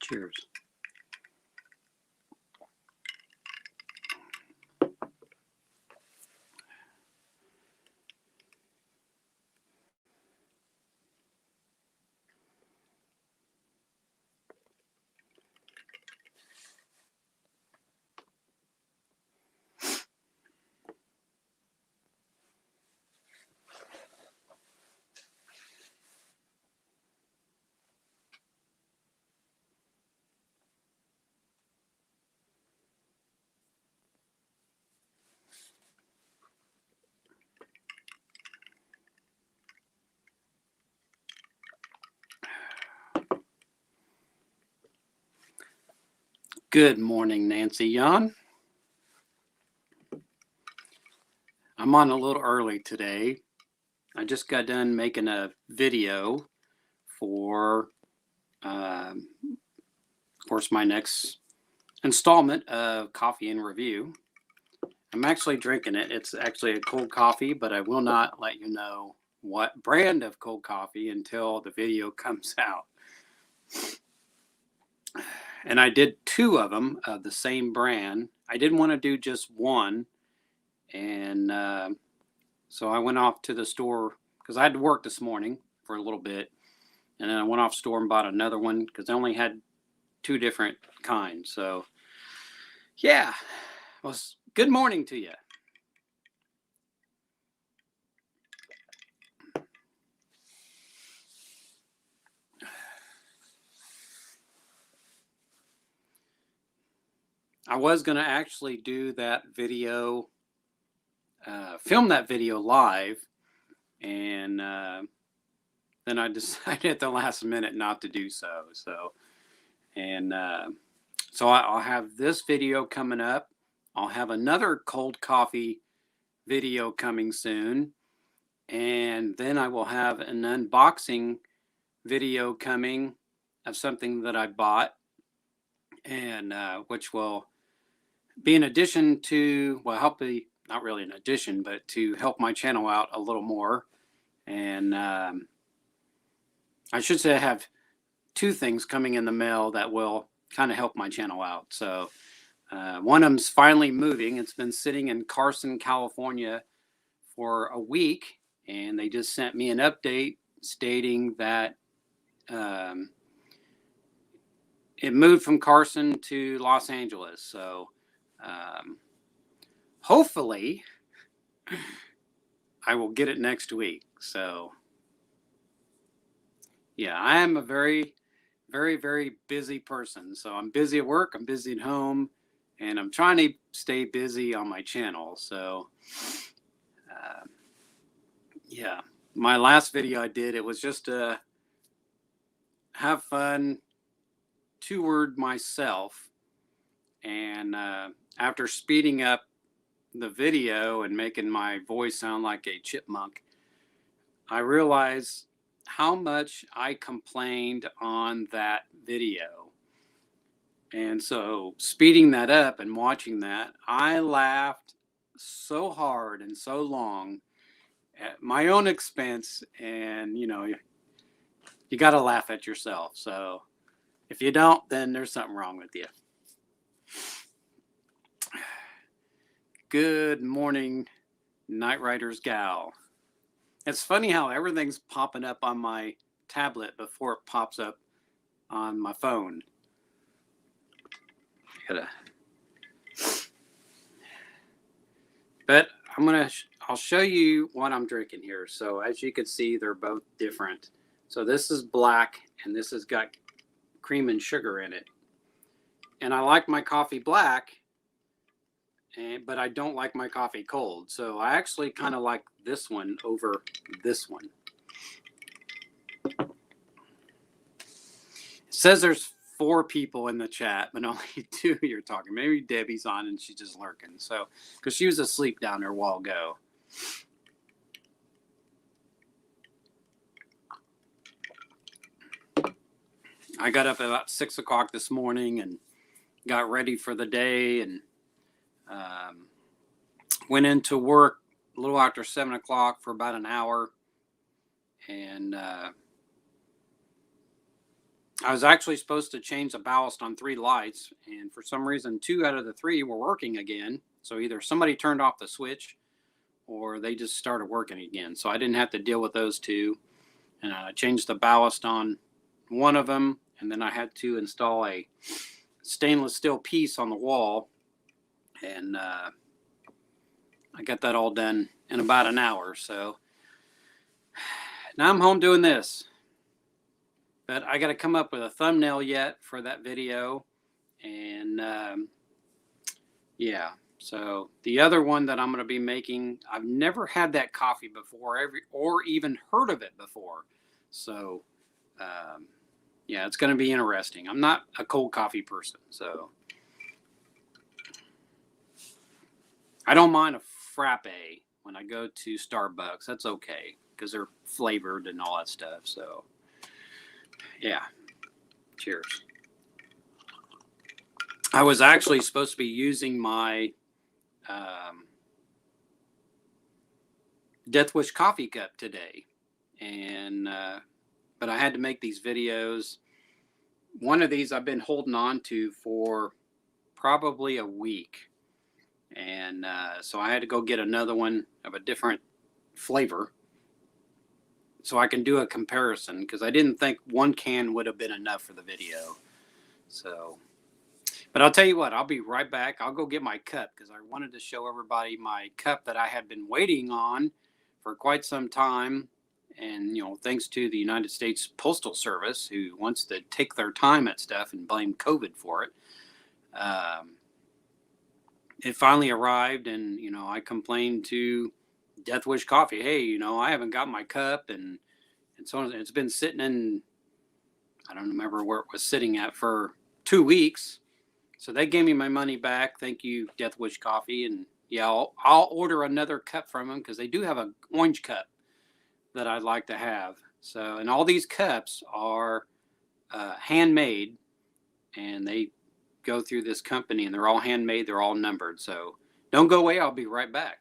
Cheers. Good morning, Nancy Yon. I'm on a little early today. I just got done making a video for, of course, my next installment of Coffee and Review. I'm actually drinking it. It's actually a cold coffee, but I will not let you know what brand of cold coffee until the video comes out. And I did 2 of them of the same brand. I didn't want to do just one. And so I went off to the store because I had to work this morning for a little bit. And then I went off store and bought another one because I only had 2 different kinds. So, yeah, well, good morning to you. I was going to actually do that video, film that video live, and then I decided at the last minute not to do so. So I'll have this video coming up. I'll have another cold coffee video coming soon, and then I will have an unboxing video coming of something that I bought, and which will be an addition to, well, hopefully not really an addition, but to help my channel out a little more. And I should say I have 2 things coming in the mail that will kind of help my channel out. So one of them's finally moving. It's been sitting in Carson, California for a week, and they just sent me an update stating that it moved from Carson to Los Angeles. So hopefully I will get it next week. So yeah, I am a very, very, very busy person. So I'm busy at work, I'm busy at home, and I'm trying to stay busy on my channel. So yeah, my last video I did, it was just to have fun, toured myself. And after speeding up the video and making my voice sound like a chipmunk, I realized how much I complained on that video. And so speeding that up and watching that, I laughed so hard and so long at my own expense. And, you know, you got to laugh at yourself. So if you don't, then there's something wrong with you. Good morning, Night Riders gal. It's funny how everything's popping up on my tablet before it pops up on my phone. But I'll show you what I'm drinking here. So as you can see, they're both different. So this is black, and this has got cream and sugar in it. And I like my coffee black, but I don't like my coffee cold. So I actually kind of like this one over this one. It says there's 4 people in the chat, but only 2 you're talking. Maybe Debbie's on and she's just lurking. So, because she was asleep down there a while ago. I got up at about 6 o'clock this morning and got ready for the day, and went into work a little after 7 o'clock for about an hour. And I was actually supposed to change the ballast on 3 lights, and for some reason 2 out of the 3 were working again. So either somebody turned off the switch or they just started working again. So I didn't have to deal with those 2. And I changed the ballast on one of them, and then I had to install a stainless steel piece on the wall, and I got that all done in about an hour. So now I'm home doing this, but I got to come up with a thumbnail yet for that video. And yeah, so the other one that I'm going to be making, I've never had that coffee before, or even heard of it before. So yeah, it's going to be interesting. I'm not a cold coffee person, so I don't mind a frappe when I go to Starbucks. That's okay because they're flavored and all that stuff. So yeah, cheers. I was actually supposed to be using my Death Wish coffee cup today, and but I had to make these videos. One of these I've been holding on to for probably a week, and so I had to go get another one of a different flavor so I can do a comparison, because I didn't think one can would have been enough for the video. So, but I'll tell you what, I'll be right back. I'll go get my cup because I wanted to show everybody my cup that I had been waiting on for quite some time. And, you know, thanks to the United States Postal Service, who wants to take their time at stuff and blame COVID for it. It finally arrived, and, you know, I complained to Death Wish Coffee, hey, you know, I haven't got my cup, and so on. It's been sitting in, I don't remember where it was sitting at, for 2 weeks. So they gave me my money back. Thank you, Death Wish Coffee. And yeah, I'll order another cup from them, because they do have an orange cup that I'd like to have. So, and all these cups are handmade, and they go through this company, and they're all handmade. They're all numbered. So don't go away. I'll be right back.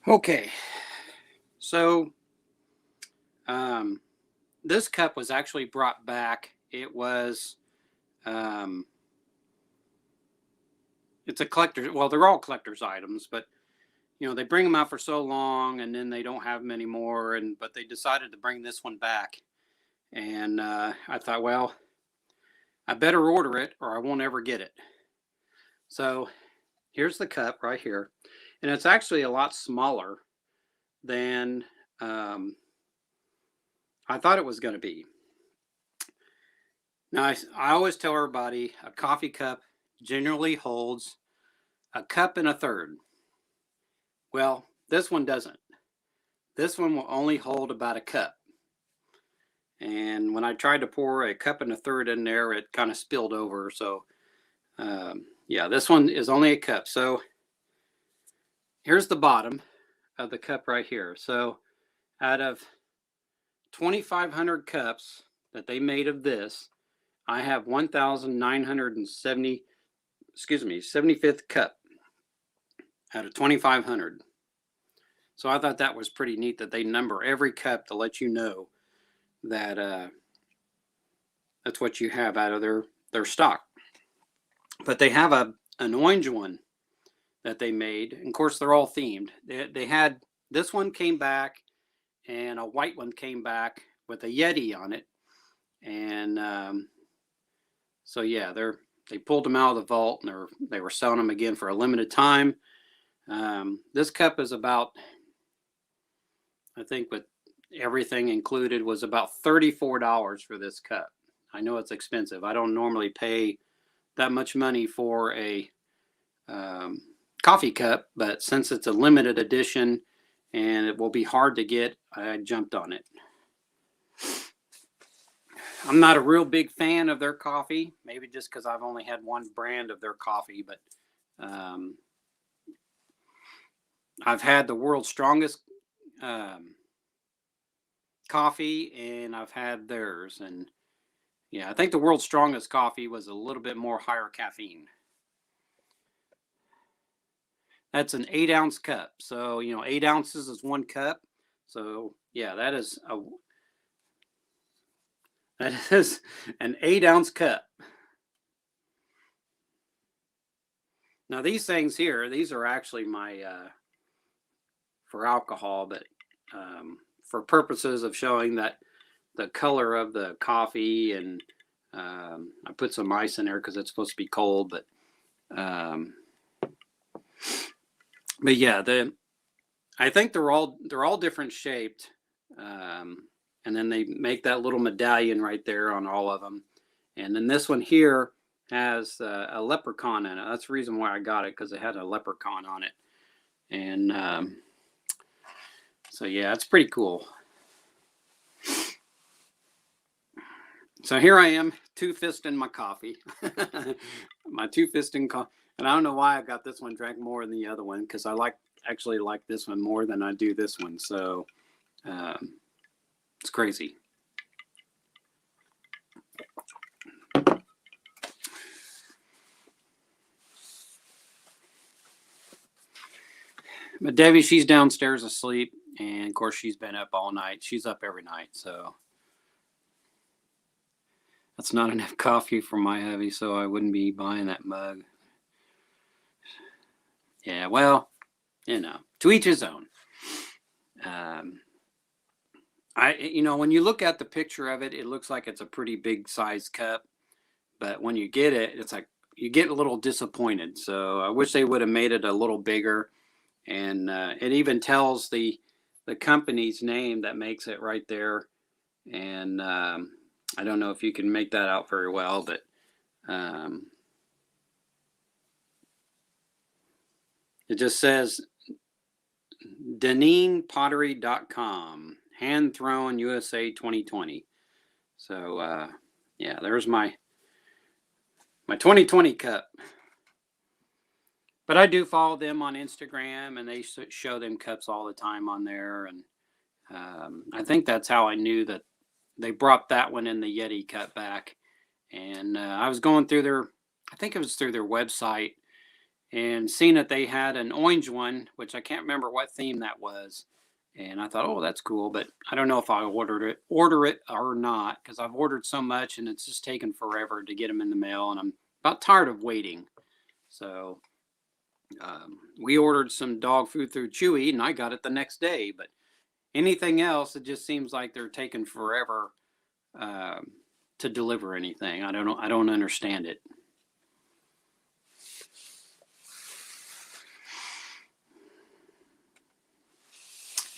Okay. So this cup was actually brought back. It was, it's a collector. Well, they're all collector's items, but you know, they bring them out for so long, and then they don't have them anymore. But they decided to bring this one back, and I thought, well, I better order it or I won't ever get it. So here's the cup right here, and it's actually a lot smaller than I thought it was going to be. Now, I always tell everybody a coffee cup generally holds a cup and a third. Well, this one doesn't. This one will only hold about a cup. And when I tried to pour a cup and a third in there, it kind of spilled over. So, yeah, this one is only a cup. So here's the bottom of the cup right here. So out of 2,500 cups that they made of this, I have 1,970, 75th cup out of 2,500. So I thought that was pretty neat that they number every cup to let you know that that's what you have out of their stock. But they have an orange one that they made. And of course, they're all themed. They had, this one came back, and a white one came back with a Yeti on it. And so yeah, they pulled them out of the vault, and they were selling them again for a limited time. This cup is about, I think with everything included was about $34 for this cup. I know it's expensive. I don't normally pay that much money for a coffee cup, but since it's a limited edition and it will be hard to get, I jumped on it. I'm not a real big fan of their coffee, maybe just because I've only had one brand of their coffee, but I've had the world's strongest coffee, and I've had theirs, and yeah, I think the world's strongest coffee was a little bit more higher caffeine. That's an 8-ounce cup, so 8 ounces is 1 cup. So yeah, that is an 8-ounce cup. Now these things here, these are actually my for alcohol, but for purposes of showing that the color of the coffee, and I put some ice in there because it's supposed to be cold, but yeah, I think they're all different shaped, and then they make that little medallion right there on all of them, and then this one here has a leprechaun in it. That's the reason why I got it, because it had a leprechaun on it, and so yeah, it's pretty cool. So here I am, two-fisting my coffee, my two-fisting coffee. And I don't know why I got this one drank more than the other one, because I actually like this one more than I do this one. So it's crazy. But Debbie, she's downstairs asleep, and of course she's been up all night. She's up every night, so that's not enough coffee for my hubby, so I wouldn't be buying that mug. Yeah, well, to each his own. When you look at the picture of it, it looks like it's a pretty big size cup, but when you get it, it's like you get a little disappointed. So I wish they would have made it a little bigger, and it even tells the company's name that makes it right there. And I don't know if you can make that out very well, but it just says DaneenPottery.com, hand thrown USA 2020. So yeah, there's my 2020 cup. But I do follow them on Instagram, and they show them cups all the time on there. And I think that's how I knew that they brought that one in the Yeti cup back. And I was going through I think it was through their website, and seeing that they had an orange one, which I can't remember what theme that was. And I thought, oh, that's cool, but I don't know if I order it or not, because I've ordered so much and it's just taken forever to get them in the mail, and I'm about tired of waiting. So we ordered some dog food through Chewy, and I got it the next day. But anything else, it just seems like they're taking forever to deliver anything. I don't know. I don't understand it.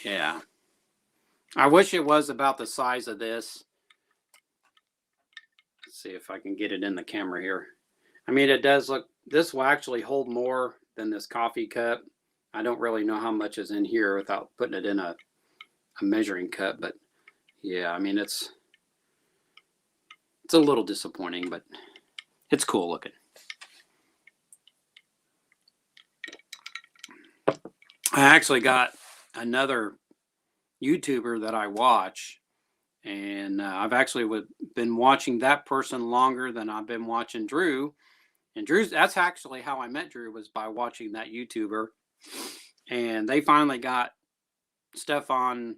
Yeah. I wish it was about the size of this. Let's see if I can get it in the camera here. I mean, it does look, this will actually hold more than this coffee cup. I don't really know how much is in here without putting it in a measuring cup, but yeah, I mean, it's a little disappointing, but it's cool looking. I actually got another YouTuber that I watch, and I've actually been watching that person longer than I've been watching Drew. And that's actually how I met Drew, was by watching that YouTuber. And they finally got stuff on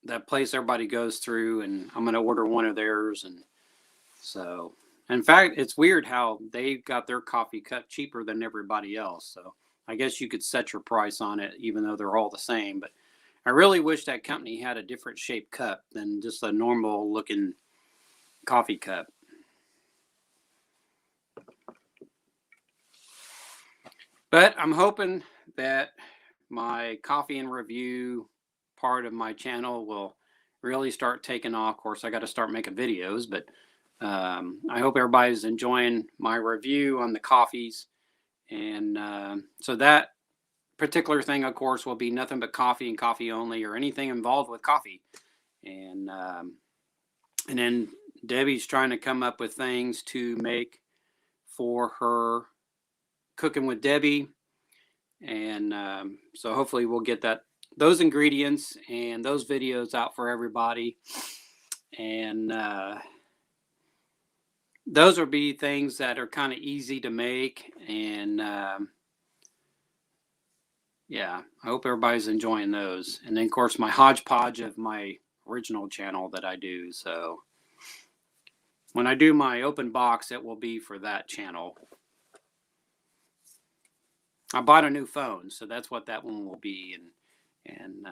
that place everybody goes through, and I'm going to order one of theirs. And so, in fact, it's weird how they got their coffee cup cheaper than everybody else. So I guess you could set your price on it, even though they're all the same. But I really wish that company had a different shaped cup than just a normal looking coffee cup. But I'm hoping that my coffee and review part of my channel will really start taking off. Of course, I got to start making videos, but I hope everybody's enjoying my review on the coffees. And so that particular thing, of course, will be nothing but coffee and coffee only, or anything involved with coffee. And then Debbie's trying to come up with things to make for her Cooking with Debbie. And so hopefully we'll get those ingredients and those videos out for everybody. And those will be things that are kind of easy to make. And yeah, I hope everybody's enjoying those. And then, of course, my hodgepodge of my original channel that I do. So when I do my open box, it will be for that channel. I bought a new phone, so that's what that one will be. And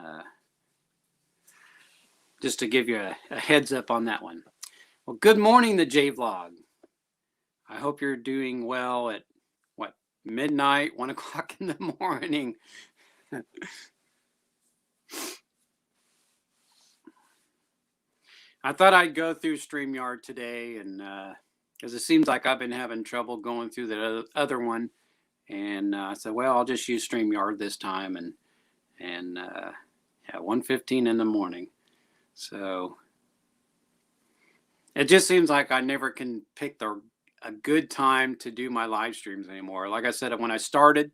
just to give you a heads up on that one. Well, good morning, the J-Vlog. I hope you're doing well at, midnight, 1 o'clock in the morning. I thought I'd go through StreamYard today, and because it seems like I've been having trouble going through the other one. And I said, well, I'll just use StreamYard this time. And yeah, 1:15 in the morning. So it just seems like I never can pick a good time to do my live streams anymore. Like I said, when I started,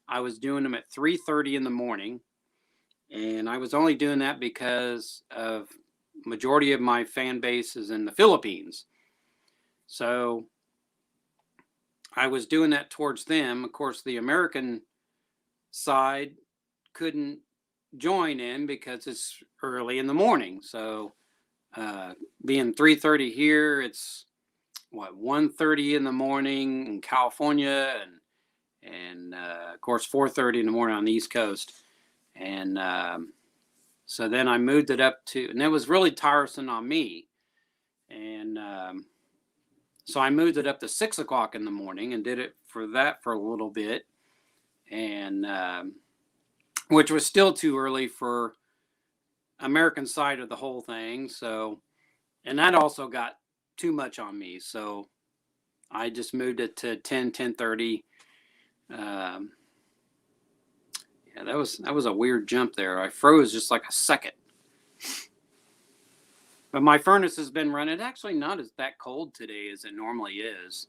I was doing them at 3:30 in the morning. And I was only doing that because of majority of my fan base is in the Philippines. So I was doing that towards them. Of course, the American side couldn't join in because it's early in the morning. So being 3:30 here, it's 1:30 in the morning in California, and of course 4:30 in the morning on the East Coast. And so then I moved it up to, and it was really tiresome on me. And so I moved it up to 6 o'clock in the morning and did it for a little bit. And which was still too early for American side of the whole thing. So, and that also got too much on me. So I just moved it to 10:30. Yeah, that was a weird jump there. I froze just like a second. But my furnace has been running. It's actually not that cold today as it normally is.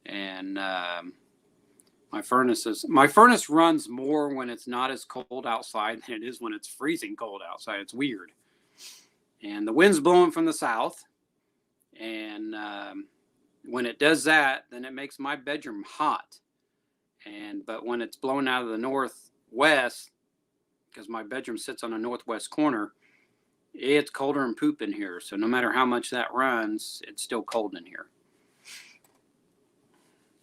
And my furnace runs more when it's not as cold outside than it is when it's freezing cold outside. It's weird. And the wind's blowing from the south. And when it does that, then it makes my bedroom hot. But when it's blowing out of the northwest, because my bedroom sits on the northwest corner, it's colder than poop in here. So no matter how much that runs, it's still cold in here.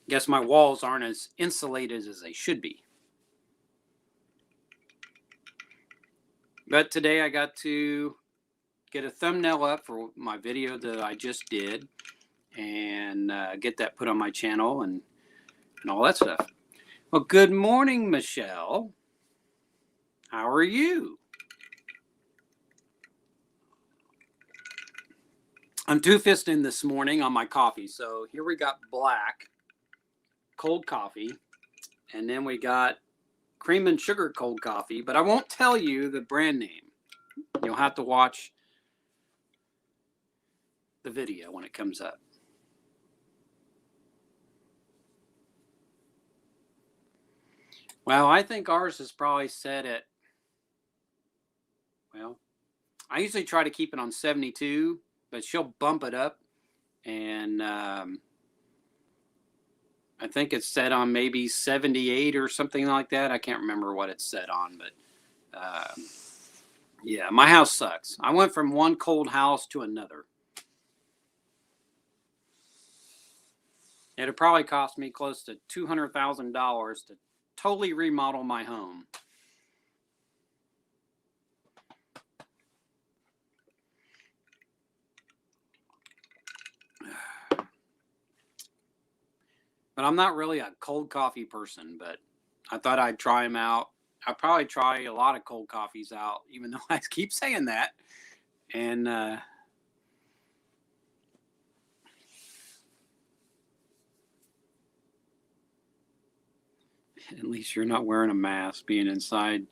Guess my walls aren't as insulated as they should be. But today I got to get a thumbnail up for my video that I just did, and get that put on my channel and all that stuff. Well, good morning, Michelle. How are you? I'm two-fisting this morning on my coffee. So here we got black cold coffee, and then we got cream and sugar cold coffee, but I won't tell you the brand name. You'll have to watch the video when it comes up. Well, I think ours is probably set at, well, I usually try to keep it on 72, but she'll bump it up. And I think it's set on maybe 78 or something like that. I can't remember what it's set on, but yeah, my house sucks. I went from one cold house to another. It'd probably cost me close to $200,000 to totally remodel my home. But I'm not really a cold coffee person, but I thought I'd try them out I'll probably try a lot of cold coffees out, even though I keep saying that. And at least you're not wearing a mask, being inside,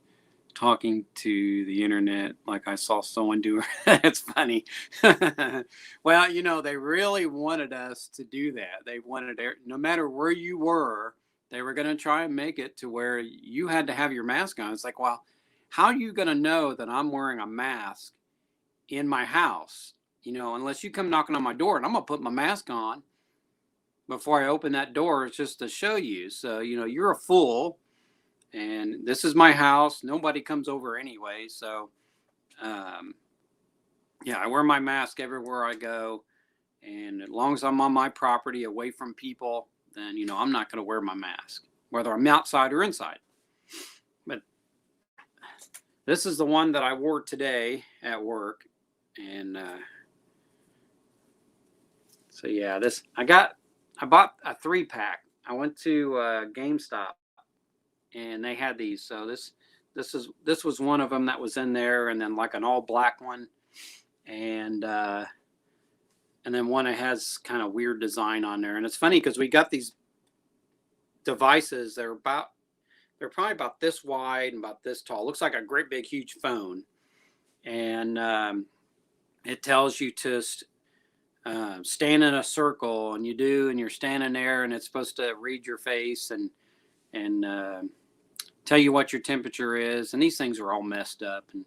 talking to the internet like I saw someone do. It's funny. Well, they really wanted us to do that. They wanted, no matter where you were, they were going to try and make it to where you had to have your mask on. It's like, well, how are you going to know that I'm wearing a mask in my house? Unless you come knocking on my door, and I'm going to put my mask on before I open that door. It's just to show you. So, you're a fool. And this is my house. Nobody comes over anyway. So, yeah, I wear my mask everywhere I go. And as long as I'm on my property away from people, then, I'm not going to wear my mask, whether I'm outside or inside. But this is the one that I wore today at work. And so, yeah, I bought a 3-pack. I went to GameStop. And they had these. So this was one of them that was in there, and then like an all black one, and then one that has kind of weird design on there. And it's funny because we got these devices. They're probably about this wide and about this tall. Looks like a great big huge phone, and it tells you to stand in a circle, and you're standing there, and it's supposed to read your face and tell you what your temperature is. And these things are all messed up. And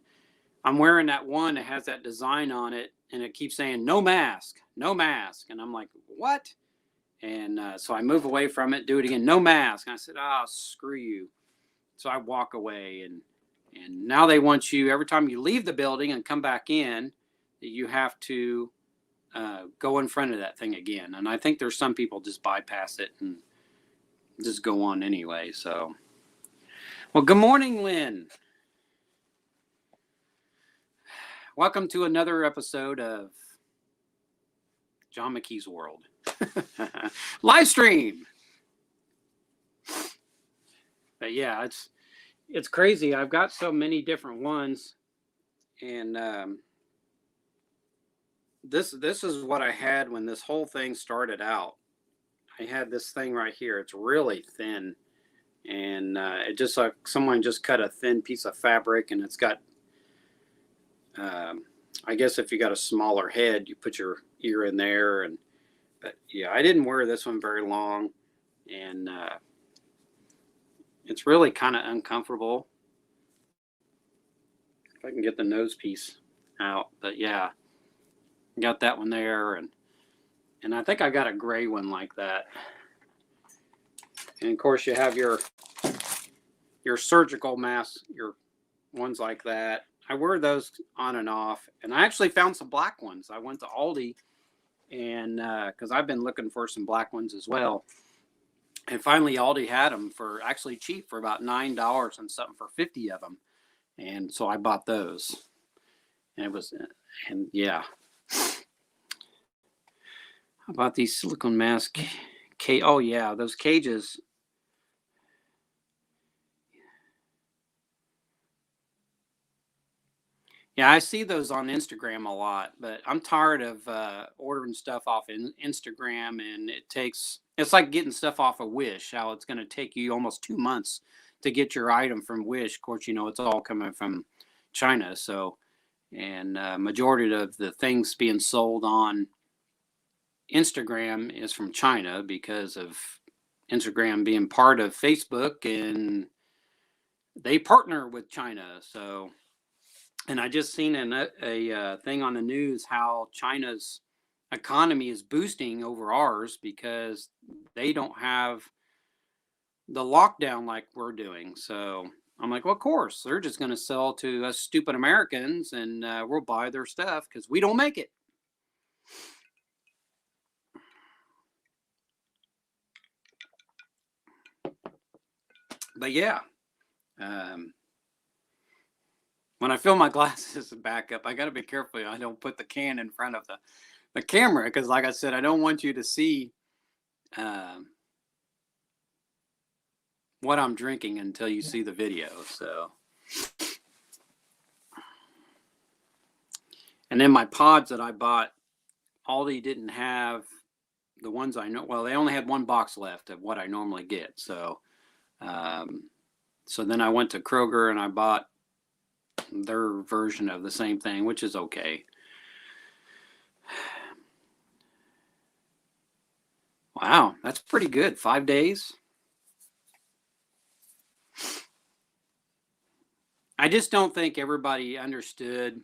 I'm wearing that one that has that design on it, and it keeps saying no mask, no mask. And I'm like, what? And so I move away from it, do it again, no mask. And I said, screw you. So I walk away, and now they want you, every time you leave the building and come back in, you have to go in front of that thing again. And I think there's some people just bypass it and just go on anyway. So, well, good morning, Lynn. Welcome to another episode of John McKee's World. Live stream. But yeah, it's crazy. I've got so many different ones, and this is what I had when this whole thing started out. I had this thing right here. It's really thin, and it just like someone just cut a thin piece of fabric, and it's got I guess if you got a smaller head, you put your ear in there. But yeah, I didn't wear this one very long, and it's really kind of uncomfortable. If I can get the nose piece out. But yeah, got that one there, and I think I got a gray one like that. And of course you have your surgical masks, your ones like that. I wear those on and off, and I actually found some black ones. I went to Aldi, and because I've been looking for some black ones as well, and finally Aldi had them for actually cheap, for about $9 and something for 50 of them, and so I bought those. And yeah, how about these silicone masks? Oh yeah, those cages. Yeah, I see those on Instagram a lot, but I'm tired of ordering stuff off Instagram, and it's like getting stuff off of Wish, how it's going to take you almost 2 months to get your item from Wish. Of course, it's all coming from China. So, and majority of the things being sold on Instagram is from China because of Instagram being part of Facebook, and they partner with China. So, and I just seen a thing on the news how China's economy is boosting over ours because they don't have the lockdown like we're doing. So I'm like, well, of course, they're just going to sell to us stupid Americans, and we'll buy their stuff because we don't make it. But yeah, when I fill my glasses back up, I got to be careful I don't put the can in front of the camera, because like I said, I don't want you to see what I'm drinking until you see the video. So, and then my pods that I bought, Aldi didn't have the ones I know. Well, they only had one box left of what I normally get. So, so then I went to Kroger and I bought their version of the same thing, which is okay. Wow, that's pretty good. 5 days. I just don't think everybody understood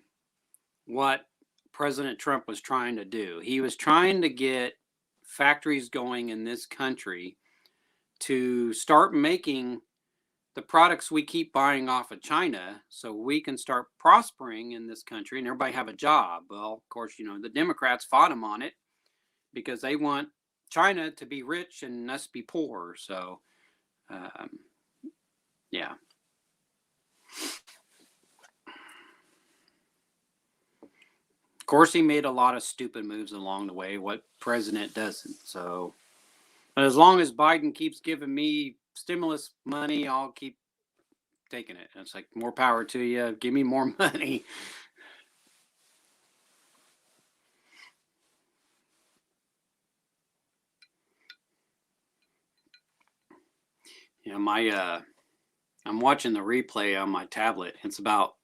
what President Trump was trying to do. He was trying to get factories going in this country to start making the products we keep buying off of China so we can start prospering in this country and everybody have a job. Well, of course, the Democrats fought him on it because they want China to be rich and us be poor. So, yeah. Of course, he made a lot of stupid moves along the way. What president doesn't? So, but as long as Biden keeps giving me stimulus money, I'll keep taking it. It's like, more power to you. Give me more money. I'm watching the replay on my tablet. It's about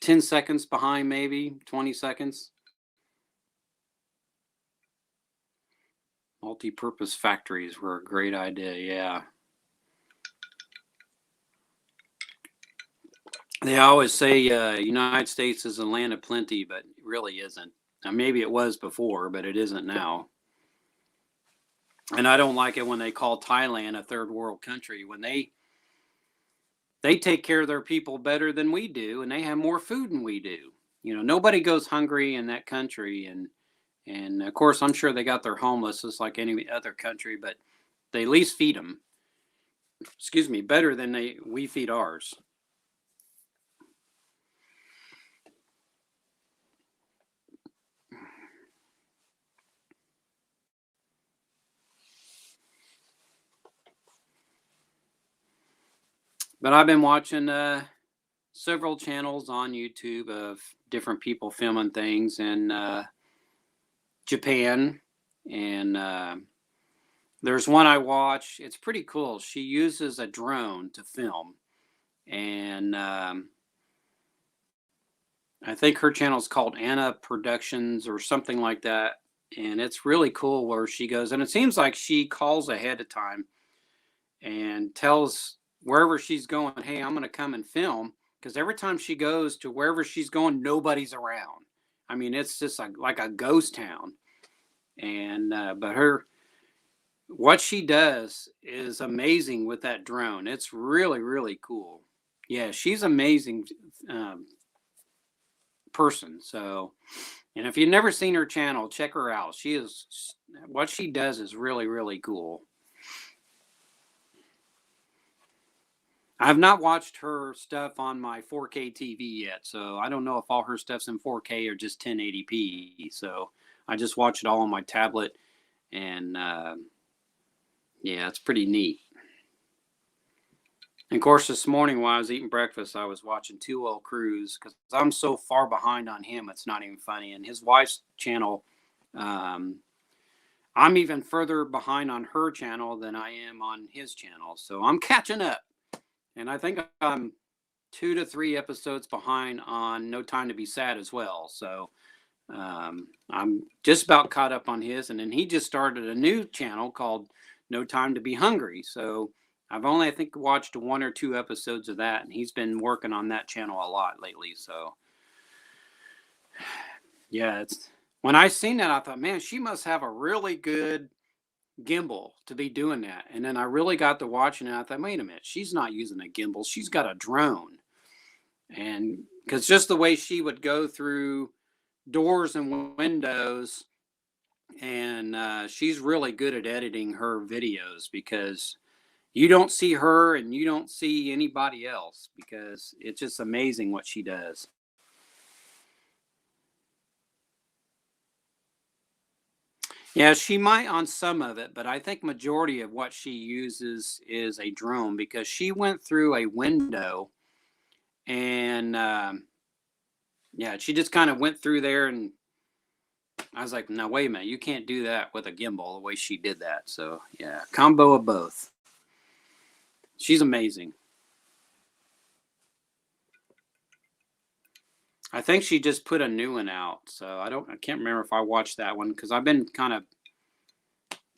10 seconds behind, maybe 20 seconds. Multi-purpose factories were a great idea. Yeah. They always say United States is a land of plenty, but it really isn't. Now, maybe it was before, but it isn't now. And I don't like it when they call Thailand a third world country, when they take care of their people better than we do, and they have more food than we do. Nobody goes hungry in that country, and of course, I'm sure they got their homeless just like any other country, but they at least feed them. Excuse me, better than we feed ours. But I've been watching several channels on YouTube of different people filming things in Japan, and there's one I watch. It's pretty cool. She uses a drone to film, and I think her channel is called Anna Productions or something like that. And it's really cool where she goes, and it seems like she calls ahead of time and tells wherever she's going, hey, I'm going to come and film, because every time she goes to wherever she's going, nobody's around. I mean, it's just like a ghost town. And but what she does is amazing with that drone. It's really, really cool. Yeah, she's amazing person. So, and if you've never seen her channel, check her out. What she does is really, really cool. I have not watched her stuff on my 4K TV yet, so I don't know if all her stuff's in 4K or just 1080p. So I just watch it all on my tablet, and yeah, it's pretty neat. And of course, this morning while I was eating breakfast, I was watching 2L Cruise because I'm so far behind on him, it's not even funny. And his wife's channel, I'm even further behind on her channel than I am on his channel. So I'm catching up. And I think I'm 2 to 3 episodes behind on No Time to Be Sad as well. So I'm just about caught up on his. And then he just started a new channel called No Time to Be Hungry. So I've only, I think, watched 1 or 2 episodes of that. And he's been working on that channel a lot lately. So yeah, when I seen that, I thought, man, she must have a really good gimbal to be doing that. And then I really got to watching it. I thought, wait a minute, she's not using a gimbal, she's got a drone. And because just the way she would go through doors and windows, and she's really good at editing her videos, because you don't see her and you don't see anybody else, because it's just amazing what she does. Yeah, she might on some of it, but I think majority of what she uses is a drone because she went through a window and yeah, she just kind of went through there and I was like, no, wait a minute, you can't do that with a gimbal the way she did that. So yeah, combo of both. She's amazing. I think she just put a new one out, so I can't remember if I watched that one because I've been kind of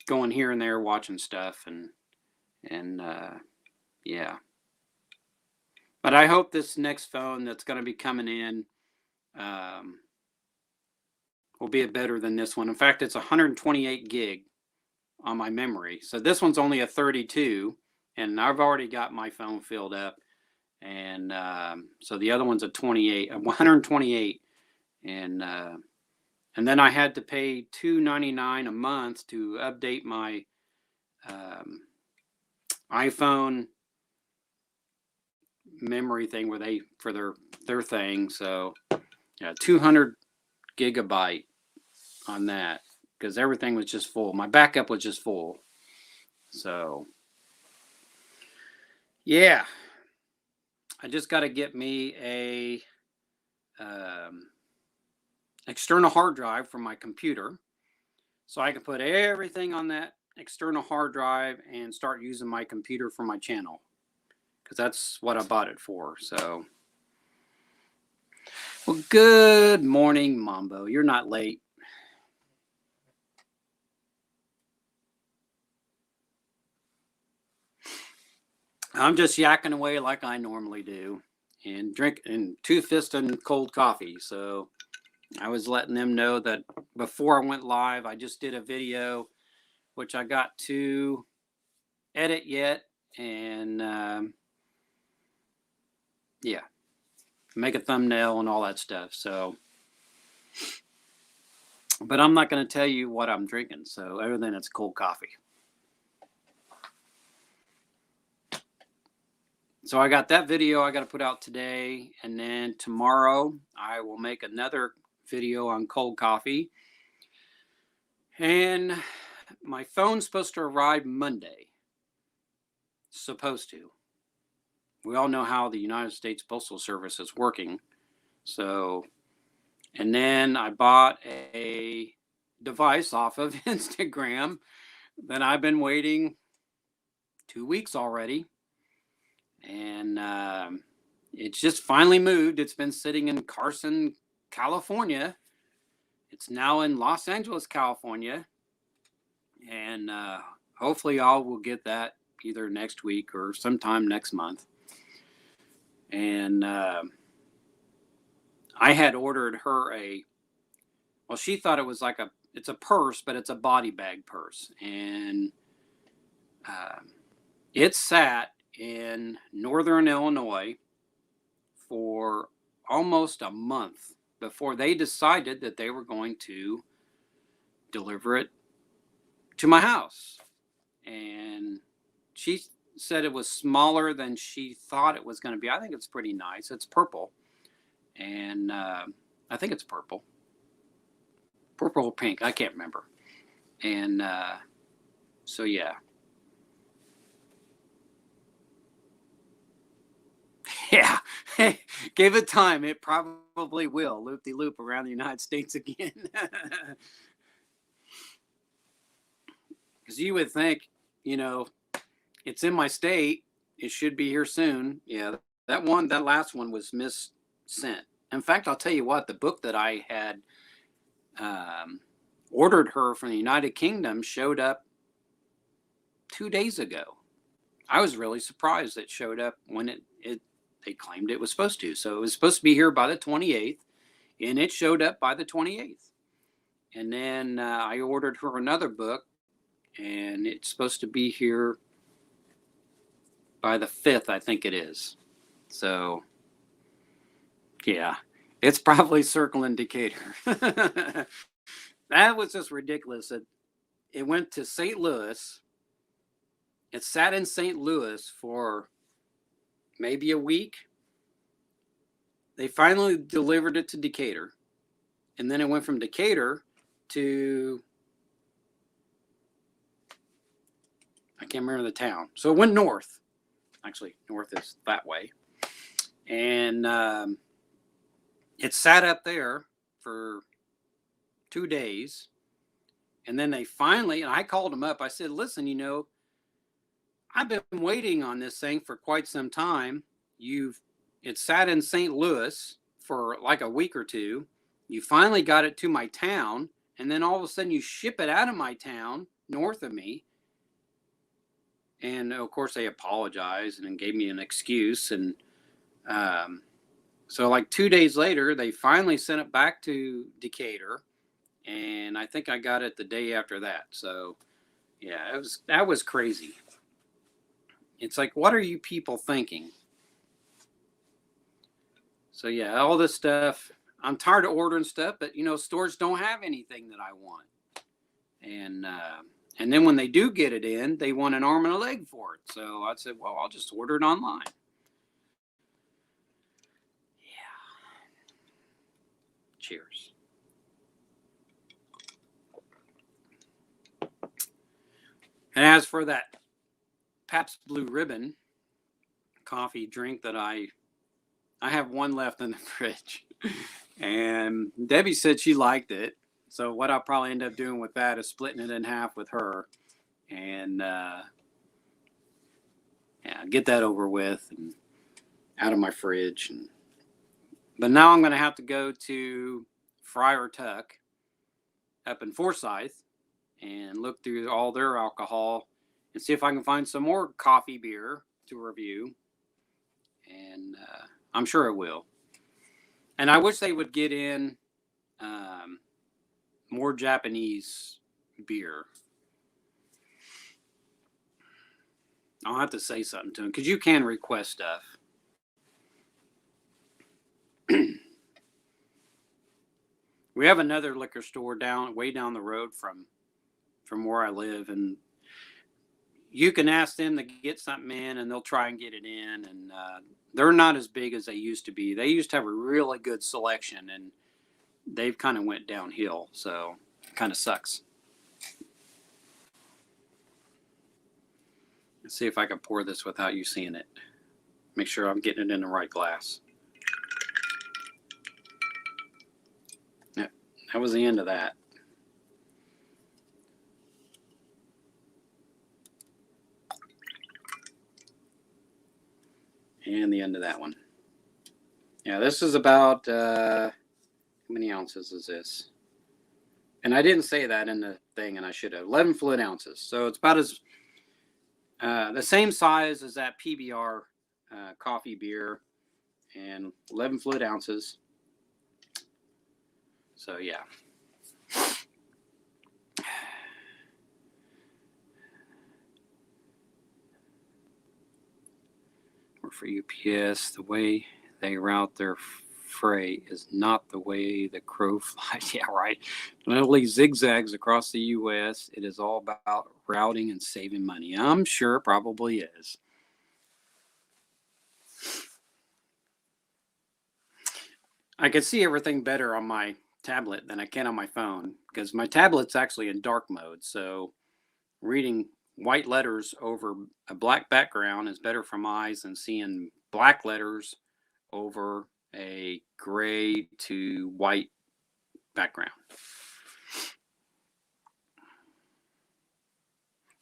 going here and there watching stuff and yeah. But I hope this next phone that's going to be coming in um, will be better than this one. In fact, it's 128 gig on my memory. So this one's only a 32, and I've already got my phone filled up. And so the other one's a 128, and then I had to pay $2.99 a month to update my iPhone memory thing where they for their thing. So yeah, 200 gigabyte on that because everything was just full. My backup was just full. So yeah, I just got to get me a external hard drive for my computer so I can put everything on that external hard drive and start using my computer for my channel because that's what I bought it for. So, well, good morning, Mambo. You're not late. I'm just yakking away like I normally do and drinking two-fisted cold coffee. So I was letting them know that before I went live, I just did a video, which I got to edit yet. And yeah, make a thumbnail and all that stuff. So, but I'm not going to tell you what I'm drinking. So other than it's cold coffee. So I got that video I got to put out today, and then tomorrow I will make another video on cold coffee. And my phone's supposed to arrive Monday. Supposed to. We all know how the United States Postal Service is working. So, and then I bought a device off of Instagram that I've been waiting 2 weeks already. And it's just finally moved. It's been sitting in Carson, California. It's now in Los Angeles, California. And hopefully I will get that either next week or sometime next month. And I had ordered her well, she thought it was like it's a purse, but it's a body bag purse. And it sat in Northern Illinois for almost a month before they decided that they were going to deliver it to my house. And she said it was smaller than she thought it was going to be. I think it's pretty nice. It's purple. And I think it's purple or pink. I can't remember. And so, yeah. Yeah, give it time. It probably will loop-de-loop around the United States again. Because you would think, it's in my state. It should be here soon. Yeah, that last one was missent. In fact, I'll tell you what, the book that I had ordered her from the United Kingdom showed up 2 days ago. I was really surprised it showed up when they claimed it was supposed to. So it was supposed to be here by the 28th, and it showed up by the 28th. And then I ordered her another book, and it's supposed to be here by the 5th, I think it is. So, yeah, it's probably circling Decatur. That was just ridiculous. It went to St. Louis. It sat in St. Louis for maybe a week. They finally delivered it to Decatur. And then it went from Decatur to I can't remember the town. So it went north. Actually, north is that way. And it sat up there for 2 days. And then they finally, and I called them up. I said, listen, I've been waiting on this thing for quite some time. It sat in St. Louis for like a week or two. You finally got it to my town, and then all of a sudden you ship it out of my town north of me. And of course they apologized and gave me an excuse. And so like 2 days later, they finally sent it back to Decatur, and I think I got it the day after that. So yeah, that was crazy. It's like, what are you people thinking? So yeah, all this stuff, I'm tired of ordering stuff, but stores don't have anything that I want. And then when they do get it in, they want an arm and a leg for it. So I said, well, I'll just order it online. Yeah. Cheers. And as for that Pabst Blue Ribbon coffee drink that I have one left in the fridge. And Debbie said she liked it. So what I'll probably end up doing with that is splitting it in half with her and get that over with and out of my fridge. But now I'm going to have to go to Friar Tuck up in Forsyth and look through all their alcohol and see if I can find some more coffee beer to review. And I'm sure it will. And I wish they would get in more Japanese beer. I'll have to say something to them because you can request stuff. We have another liquor store way down the road from where I live, and you can ask them to get something in, and they'll try and get it in. And they're not as big as they used to be. They used to have a really good selection, and they've kind of went downhill, so it kind of sucks. Let's see if I can pour this without you seeing it. Make sure I'm getting it in the right glass. Yeah, that was the end of that. And the end of that one. Yeah, this is about, how many ounces is this? And I didn't say that in the thing, and I should have. 11 fluid ounces. So it's about the same size as that PBR coffee beer, and 11 fluid ounces. So yeah. Or for UPS, the way they route their freight is not the way the crow flies. Yeah, right. Literally zigzags across the U.S. It is all about routing and saving money. I'm sure it probably is. I can see everything better on my tablet than I can on my phone because my tablet's actually in dark mode. So reading white letters over a black background is better for my eyes than seeing black letters over a gray to white background.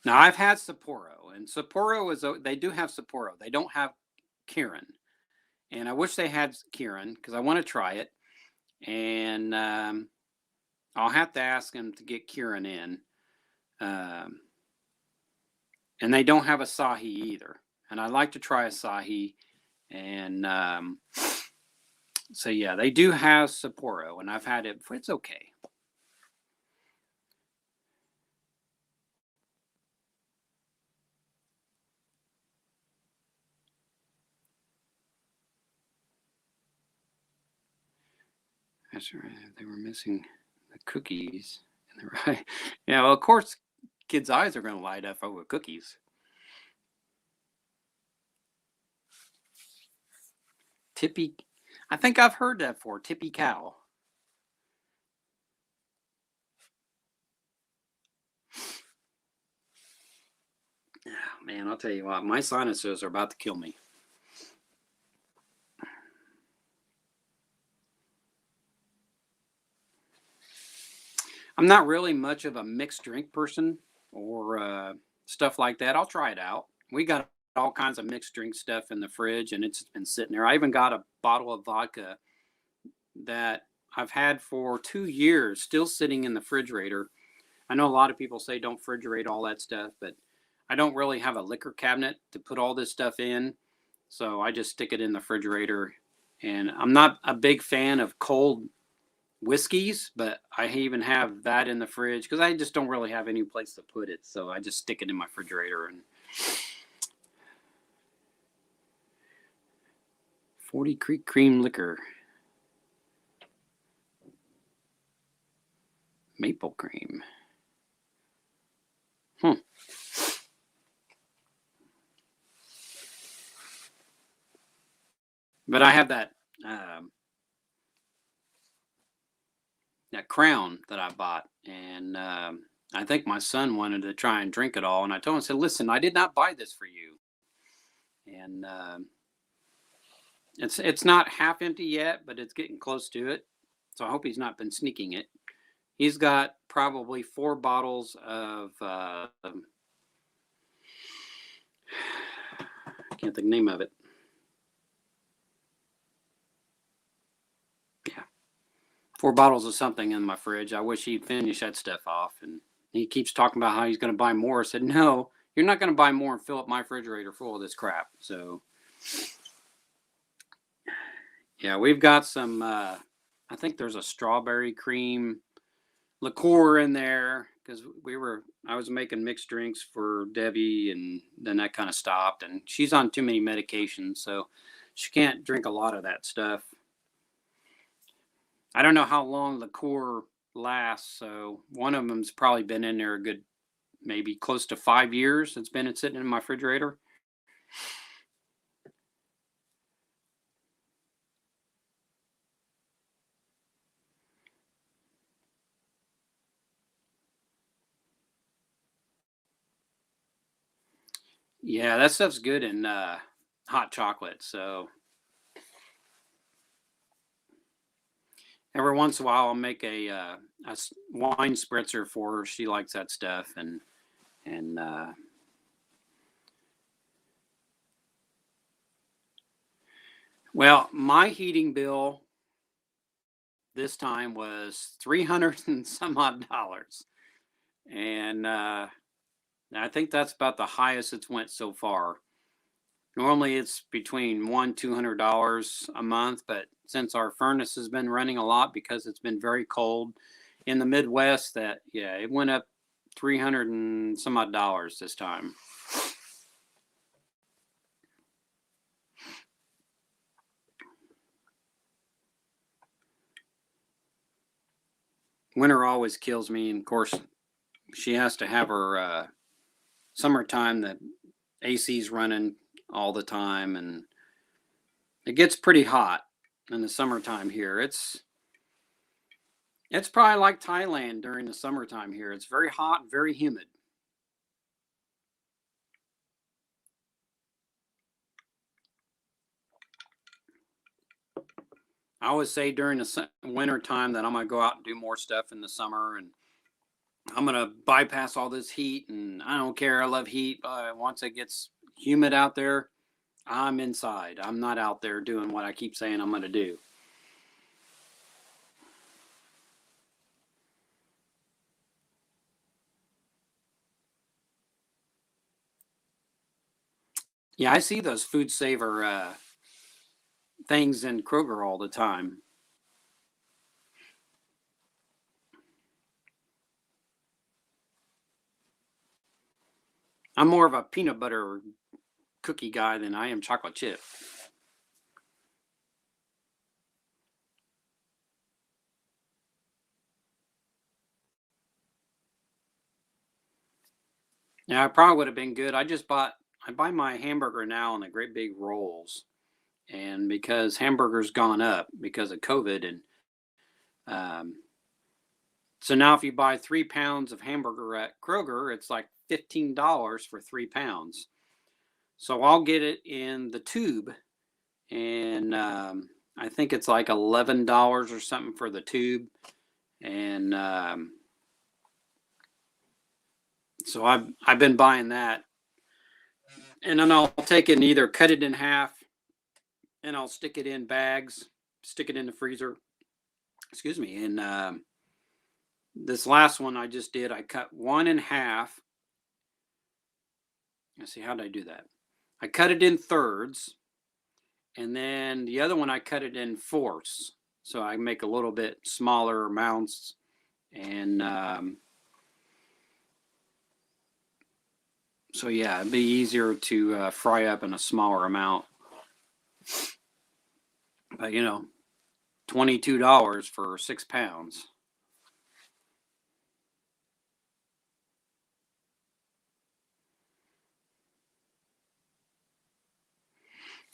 Now I've had Sapporo, and Sapporo they do have Sapporo. They don't have Kirin, and I wish they had Kirin because I want to try it. And I'll have to ask them to get Kirin in. And they don't have Asahi either. And I'd like to try Asahi. And so, yeah, they do have Sapporo, and I've had it. It's okay. That's right. They were missing the cookies. Right. Yeah, well, of course, kids' eyes are going to light up over cookies. Tippy, I think I've heard that before. Tippy cow. Man, I'll tell you what, my sinuses are about to kill me. I'm not really much of a mixed drink person or stuff like that. I'll try it out. We got all kinds of mixed drink stuff in the fridge, and it's been sitting there. I even got a bottle of vodka that I've had for 2 years, still sitting in the refrigerator. I know a lot of people say don't refrigerate all that stuff, but I don't really have a liquor cabinet to put all this stuff in. So I just stick it in the refrigerator. And I'm not a big fan of cold whiskeys, but I even have that in the fridge because I just don't really have any place to put it. So I just stick it in my refrigerator. And 40 Creek Cream Liquor, maple cream. But I have um, that Crown that I bought, and I think my son wanted to try and drink it all, and I told him, I said, "Listen, I did not buy this for you." And it's not half empty yet, but it's getting close to it. So I hope he's not been sneaking it. He's got probably 4 bottles of I can't think the name of it. Yeah, 4 bottles of something in my fridge. I wish he'd finish that stuff off. And he keeps talking about how he's going to buy more. I said, no, you're not going to buy more and fill up my refrigerator full of this crap. So yeah, we've got some. I think there's a strawberry cream liqueur in there because I was making mixed drinks for Debbie, and then that kind of stopped. And she's on too many medications, so she can't drink a lot of that stuff. I don't know how long liqueur lasts, so one of them's probably been in there a good, maybe close to 5 years. It's been sitting in my refrigerator. Yeah, that stuff's good in hot chocolate. So every once in a while, I'll make a wine spritzer for her. She likes that stuff, and well, my heating bill this time was 300 and some odd dollars, and I think that's about the highest it's went so far. Normally, it's between $200 a month, but since our furnace has been running a lot because it's been very cold in the Midwest, that yeah, it went up 300 and some odd dollars this time. Winter always kills me, and of course, she has to have her summertime. The AC's running all the time, and it gets pretty hot in the summertime here. It's probably like Thailand during the summertime here. It's very hot, very humid. I always say during the winter time that I'm going to go out and do more stuff in the summer, and I'm going to bypass all this heat. And I don't care. I love heat. Once it gets humid out there, I'm inside. I'm not out there doing what I keep saying I'm going to do. Yeah, I see those food saver things in Kroger all the time. I'm more of a peanut butter cookie guy than I am chocolate chip. Yeah, I probably would have been good. I buy my hamburger now in the great big rolls. And because hamburger's gone up because of COVID, and um, so now if you buy 3 pounds of hamburger at Kroger, it's like $15 for 3 pounds. So I'll get it in the tube, and I think it's like $11 or something for the tube. And so I've been buying that, and then I'll take it and either cut it in half, and I'll stick it in bags, stick it in the freezer. Excuse me. And this last one I just did, I cut one in half. Let's see, how did I do that? I cut it in thirds, and then the other one I cut it in fourths, so I make a little bit smaller amounts. And so yeah, it'd be easier to fry up in a smaller amount. But you know, $22 for 6 pounds.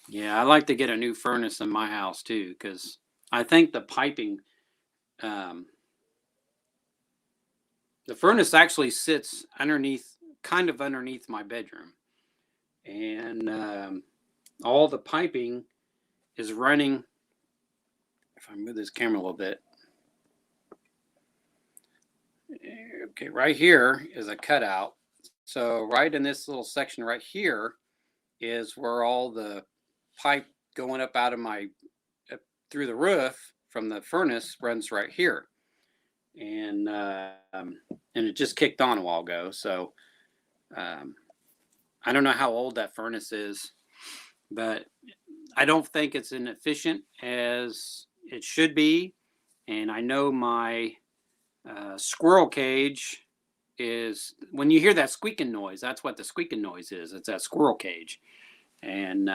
Yeah, I like to get a new furnace in my house too, because I think the piping, um, the furnace actually sits underneath, kind of underneath my bedroom, and all the piping is running. If I move this camera a little bit, okay, right here is a cutout. So right in this little section right here is where all the pipe going up out of my through the roof from the furnace runs right here, and it just kicked on a while ago. So I don't know how old that furnace is, but I don't think it's as efficient as it should be. And I know my squirrel cage is, when you hear that squeaking noise, that's what the squeaking noise is. It's that squirrel cage. And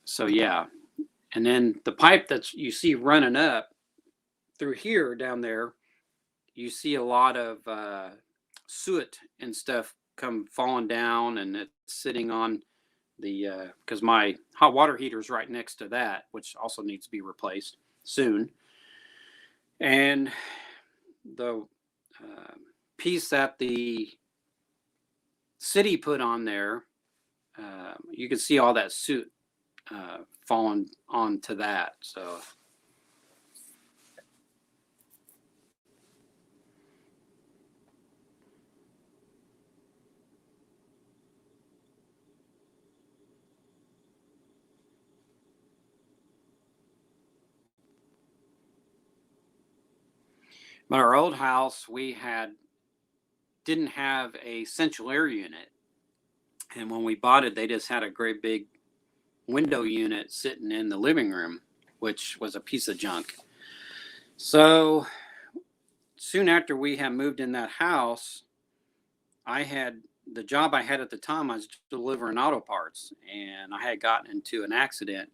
so yeah, and then the pipe that you see running up through here down there, you see a lot of soot and stuff come falling down, and it's sitting on the because my hot water heater is right next to that, which also needs to be replaced soon. And the piece that the city put on there, you can see all that soot falling onto that. So but our old house, we didn't have a central air unit, and when we bought it, they just had a great big window unit sitting in the living room, which was a piece of junk. So soon after we had moved in that house, I had the job I had at the time, I was delivering auto parts, and I had gotten into an accident,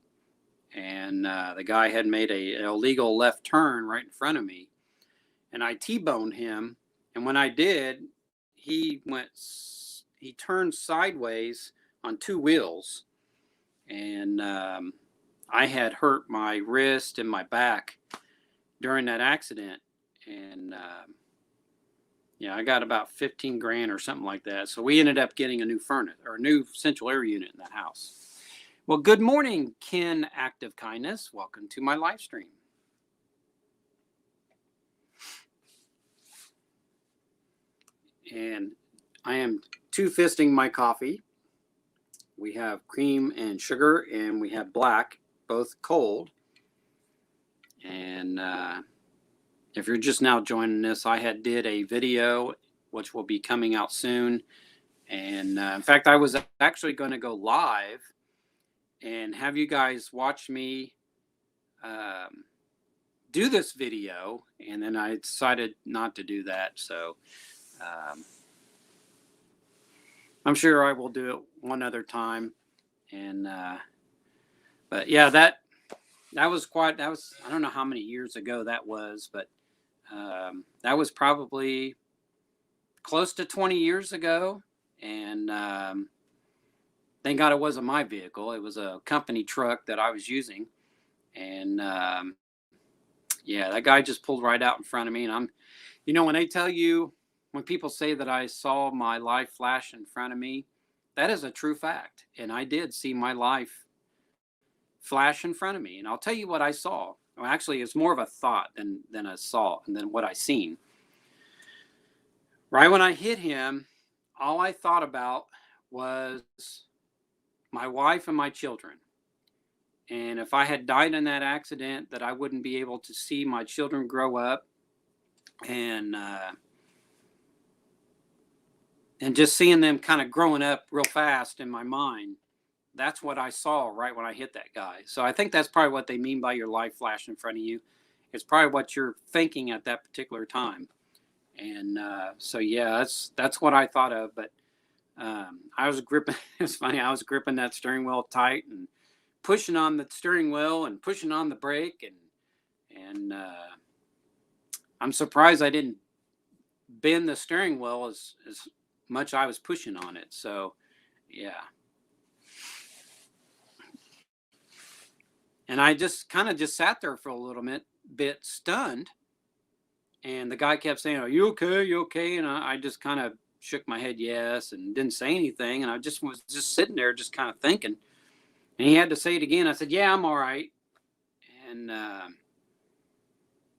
and the guy had made an illegal left turn right in front of me, and I T-boned him. And when I did, he turned sideways on two wheels, and I had hurt my wrist and my back during that accident. And yeah, I got about 15 grand or something like that. So we ended up getting a new furnace, or a new central air unit in that house. Well, good morning, Ken Act of Kindness. Welcome to my live stream. And I am two-fisting my coffee. We have cream and sugar, and we have black, both cold. And if you're just now joining us, I did a video which will be coming out soon. And in fact, I was actually going to go live and have you guys watch me do this video, and then I decided not to do that. So I'm sure I will do it one other time. And but yeah, that was I don't know how many years ago that was, but that was probably close to 20 years ago. And thank God it wasn't my vehicle. It was a company truck that I was using. And yeah, that guy just pulled right out in front of me. And when they tell you, when people say that I saw my life flash in front of me, that is a true fact. And I did see my life flash in front of me. And I'll tell you what I saw. Well, actually, it's more of a thought than a saw and than what I seen. Right when I hit him, all I thought about was my wife and my children. And if I had died in that accident, that I wouldn't be able to see my children grow up, and just seeing them kind of growing up real fast in my mind. That's what I saw right when I hit that guy. So I think that's probably what they mean by your life flash in front of you. It's probably what you're thinking at that particular time. And so yeah, that's what I thought of. But I was gripping. It's funny. I was gripping that steering wheel tight and pushing on the steering wheel and pushing on the brake, and I'm surprised I didn't bend the steering wheel as much I was pushing on it. So yeah. And I just kind of just sat there for a little bit stunned. And the guy kept saying, "Are you okay? You okay?" And I just kind of shook my head yes and didn't say anything. And I just was just sitting there just kind of thinking. And he had to say it again. I said, "Yeah, I'm all right." And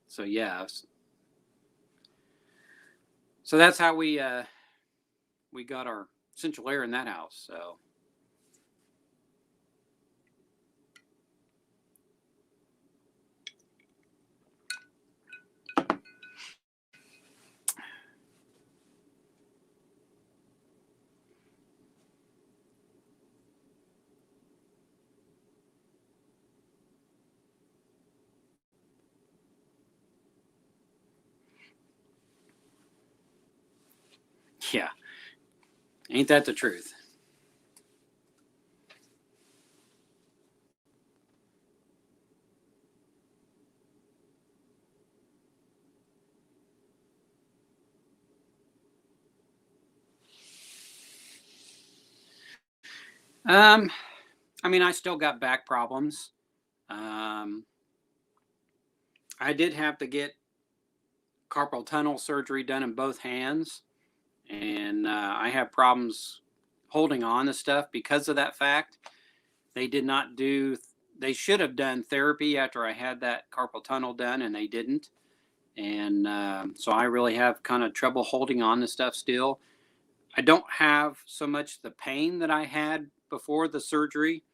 so yeah. So that's how we got our central air in that house. So yeah, ain't that the truth? Um, I mean, I still got back problems. Um, I did have to get carpal tunnel surgery done in both hands, and I have problems holding on to stuff because of that fact. They did not do. They should have done therapy after I had that carpal tunnel done, and they didn't. And so I really have kind of trouble holding on to stuff still. I don't have so much the pain that I had before the surgery,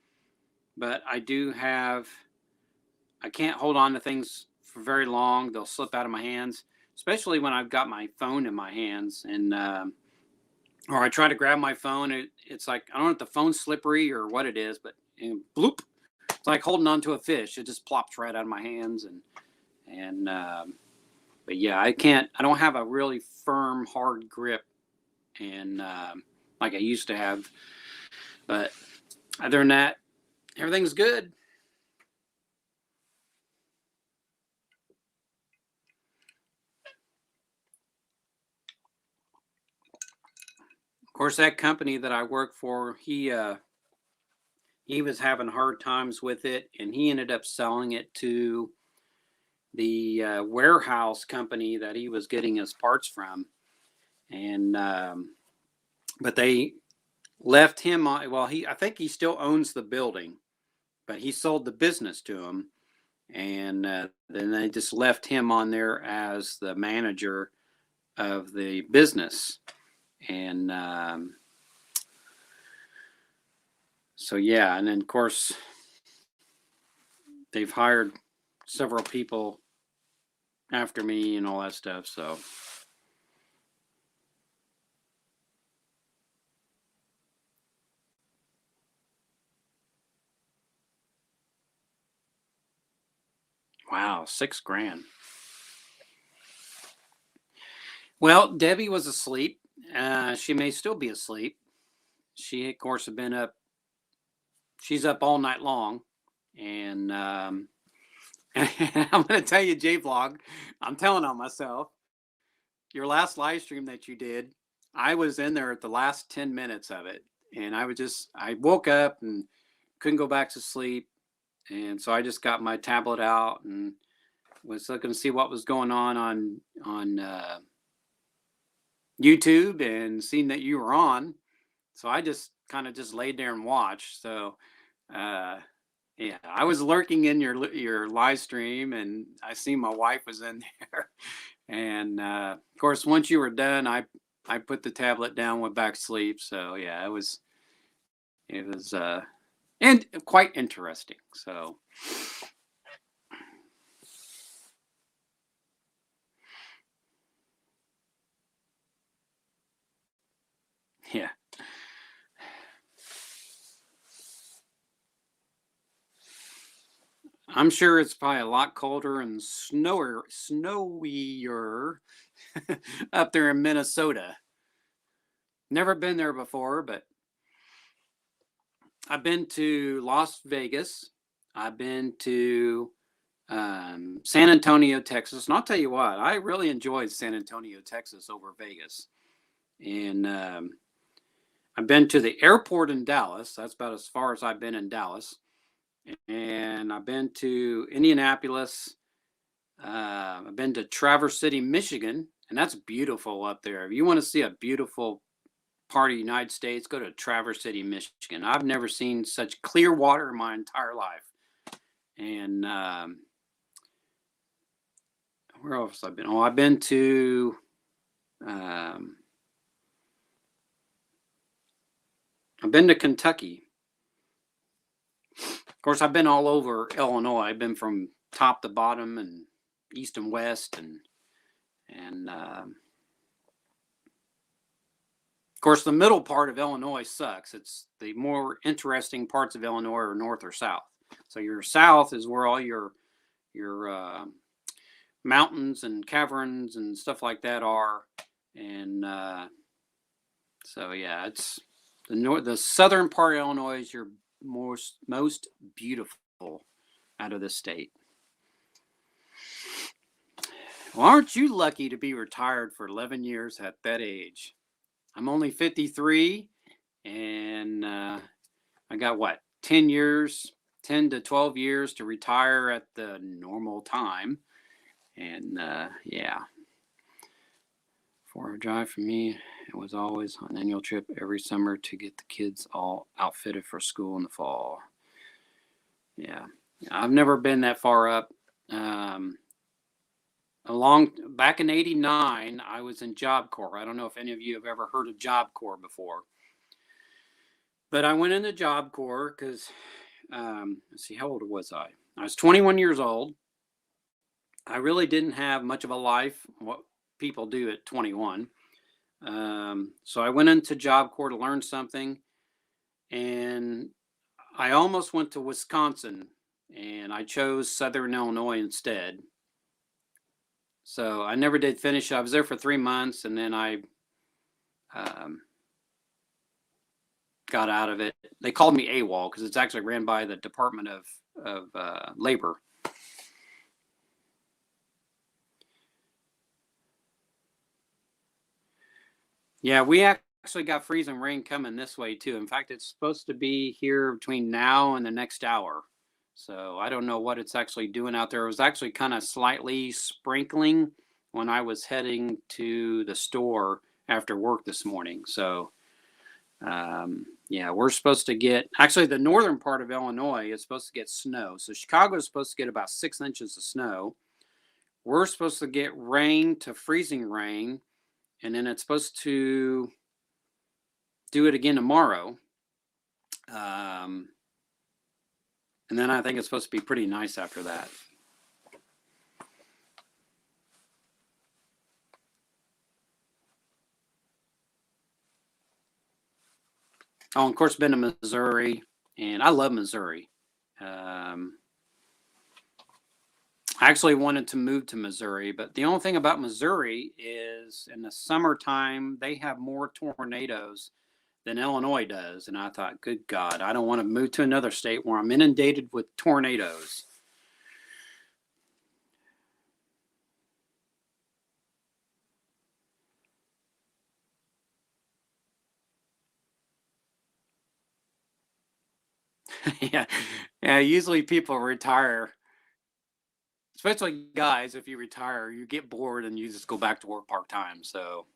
but I do have. I can't hold on to things for very long. They'll slip out of my hands, especially when I've got my phone in my hands, and or I try to grab my phone. It's like I don't know if the phone's slippery or what it is, but bloop, it's like holding on to a fish. It just plops right out of my hands, and but yeah, I can't. I don't have a really firm, hard grip, and like I used to have. But other than that, everything's good. Of course, that company that I work for, he was having hard times with it, and he ended up selling it to the warehouse company that he was getting his parts from, and but they left him on. Well, I think he still owns the building, but he sold the business to him, and then they just left him on there as the manager of the business, and so yeah, and then of course they've hired several people after me and all that stuff. So wow, $6,000. Well, Debbie was asleep. She may still be asleep. She, of course, have been up. She's up all night long, and I'm going to tell you, J Vlog. I'm telling on myself. Your last live stream that you did, I was in there at the last 10 minutes of it, and I woke up and couldn't go back to sleep, and so I just got my tablet out and was looking to see what was going on YouTube, and seeing that you were on. So I just kind of just laid there and watched. So, uh, yeah, I was lurking in your live stream, and I see my wife was in there. And of course, once you were done, I put the tablet down, went back to sleep. So yeah, it was and quite interesting. So yeah, I'm sure it's probably a lot colder and snowier up there in Minnesota. Never been there before, but I've been to Las Vegas. I've been to San Antonio, Texas. And I'll tell you what, I really enjoyed San Antonio, Texas over Vegas. And I've been to the airport in Dallas. That's about as far as I've been in Dallas. And I've been to Indianapolis. I've been to Traverse City, Michigan. And that's beautiful up there. If you want to see a beautiful part of the United States, go to Traverse City, Michigan. I've never seen such clear water in my entire life. And where else have I been? Oh, I've been to Kentucky. Of course, I've been all over Illinois. I've been from top to bottom and east and west, and of course, the middle part of Illinois sucks. It's the more interesting parts of Illinois are north or south. So your south is where all your mountains and caverns and stuff like that are, and so yeah, it's the southern part of Illinois is your most beautiful out of the state. Well, aren't you lucky to be retired for 11 years at that age? I'm only 53, and I got what, 10 years, 10 to 12 years to retire at the normal time. And yeah, 4-hour drive for me. It was always an annual trip every summer to get the kids all outfitted for school in the fall. Yeah, I've never been that far up. Back in '89, I was in Job Corps. I don't know if any of you have ever heard of Job Corps before, but I went into Job Corps because let's see, how old was I? I was 21 years old. I really didn't have much of a life, what people do at 21. So I went into Job Corps to learn something, and I almost went to Wisconsin, and I chose Southern Illinois instead. So I never did finish. I was there for 3 months, and then I got out of it. They called me AWOL because it's actually ran by the Department of Labor. Yeah, we actually got freezing rain coming this way too. In fact, it's supposed to be here between now and the next hour. So I don't know what it's actually doing out there. It was actually kind of slightly sprinkling when I was heading to the store after work this morning. So yeah, we're supposed to get, actually the northern part of Illinois is supposed to get snow. So Chicago is supposed to get about 6 inches of snow. We're supposed to get rain to freezing rain, and then it's supposed to do it again tomorrow. And then I think it's supposed to be pretty nice after that. Oh, and of course, been to Missouri, and I love Missouri. I actually wanted to move to Missouri, but the only thing about Missouri is in the summertime, they have more tornadoes than Illinois does. And I thought, good God, I don't want to move to another state where I'm inundated with tornadoes. Yeah. Yeah. Usually people retire, especially guys. If you retire, you get bored and you just go back to work part time. So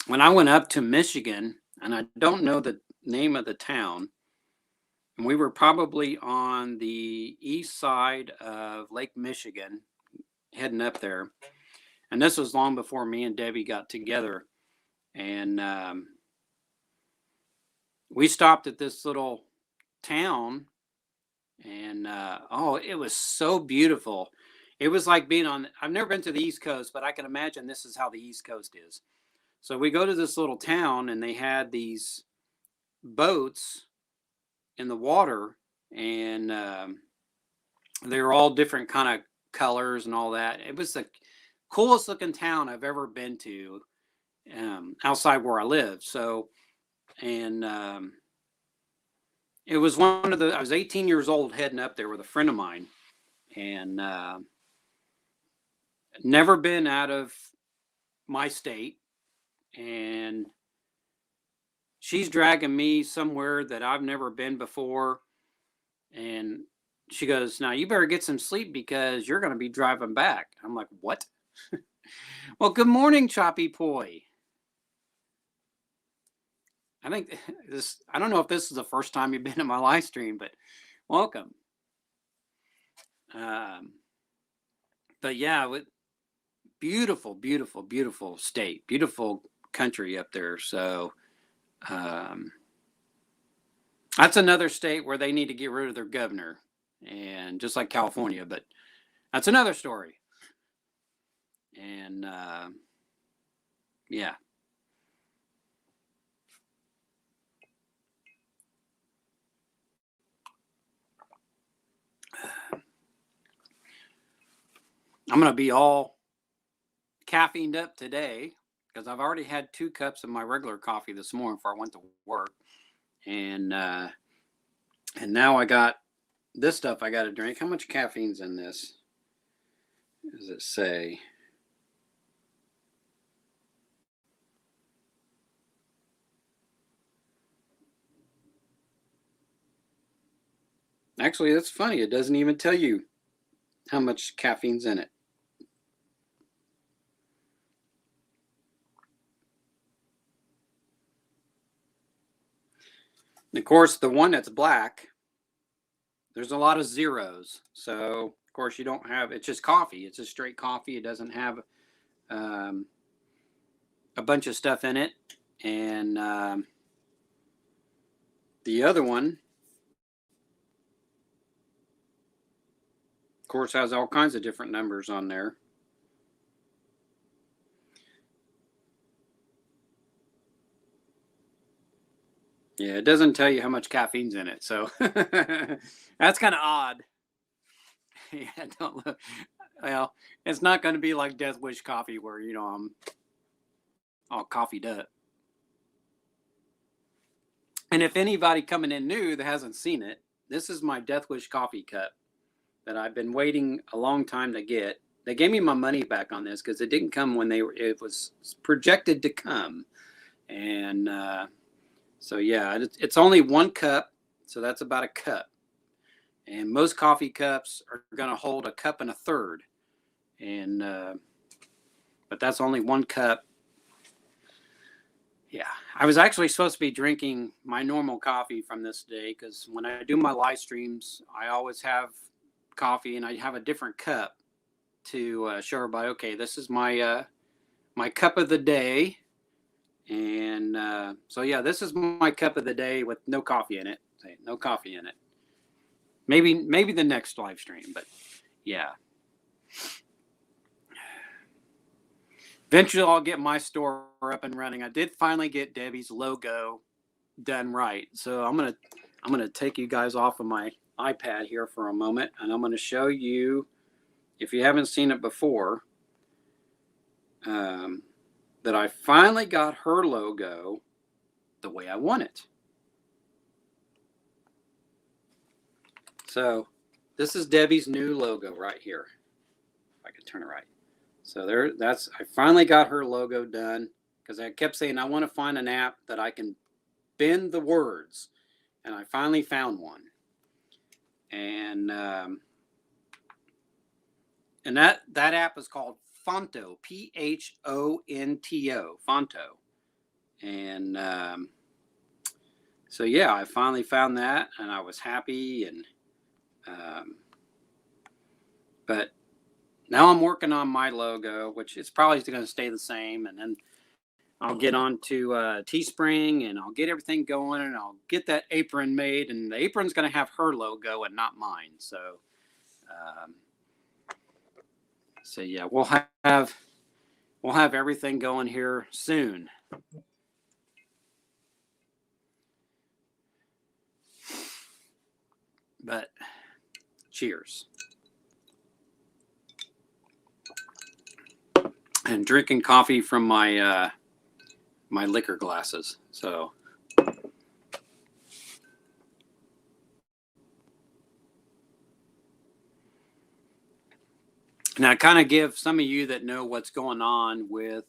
when I went up to Michigan, and I don't know the name of the town, and we were probably on the east side of Lake Michigan, heading up there. And this was long before me and Debbie got together. And we stopped at this little town, and oh, it was so beautiful. It was like being on, I've never been to the East Coast, but I can imagine this is how the East Coast is. So we go to this little town, and they had these boats in the water, and they were all different kind of colors and all that. It was the coolest looking town I've ever been to, outside where I live. So, and it was one of the, I was 18 years old heading up there with a friend of mine, and never been out of my state. And she's dragging me somewhere that I've never been before. And she goes, "Now you better get some sleep because you're going to be driving back." I'm like, "What?" Well, good morning, Choppy Poi. I think this, I don't know if this is the first time you've been in my live stream, but welcome. But yeah, with beautiful, beautiful, beautiful state, beautiful country up there. So that's another state where they need to get rid of their governor, and just like California, but that's another story. And yeah. I'm going to be all caffeined up today because I've already had 2 cups of my regular coffee this morning before I went to work. And now I got this stuff I got to drink. How much caffeine's in this? Does it say? Actually, that's funny. It doesn't even tell you how much caffeine's in it. And of course, the one that's black, there's a lot of zeros. So, of course, you don't have, it's just coffee. It's just straight coffee. It doesn't have a bunch of stuff in it. And the other one, of course, has all kinds of different numbers on there. Yeah, it doesn't tell you how much caffeine's in it. So that's kind of odd. Yeah, don't look. Well, it's not going to be like Death Wish coffee where, I'm all coffeeed up. And if anybody coming in new that hasn't seen it, this is my Death Wish coffee cup that I've been waiting a long time to get. They gave me my money back on this because it didn't come when it was projected to come. And so, yeah, it's only 1 cup. So that's about a cup. And most coffee cups are going to hold a cup and a third. And, but that's only 1 cup. Yeah, I was actually supposed to be drinking my normal coffee from this day because when I do my live streams, I always have coffee, and I have a different cup to show everybody, okay, this is my my cup of the day. And so, yeah, this is my cup of the day with no coffee in it. No coffee in it. Maybe the next live stream, but yeah. Eventually, I'll get my store up and running. I did finally get Debbie's logo done right, so I'm gonna take you guys off of my iPad here for a moment, and I'm gonna show you, if you haven't seen it before, that I finally got her logo the way I want it. So this is Debbie's new logo right here. If I can turn it right. So I finally got her logo done because I kept saying I want to find an app that I can bend the words, and I finally found one. And that app is called Phonto, Phonto, Phonto. And so, yeah, I finally found that, and I was happy. And but now I'm working on my logo, which is probably going to stay the same. And then I'll get on to Teespring, and I'll get everything going, and I'll get that apron made. And the apron's going to have her logo and not mine. Um, so yeah, we'll have everything going here soon. But cheers. And drinking coffee from my my liquor glasses. So now, kind of give some of you that know what's going on with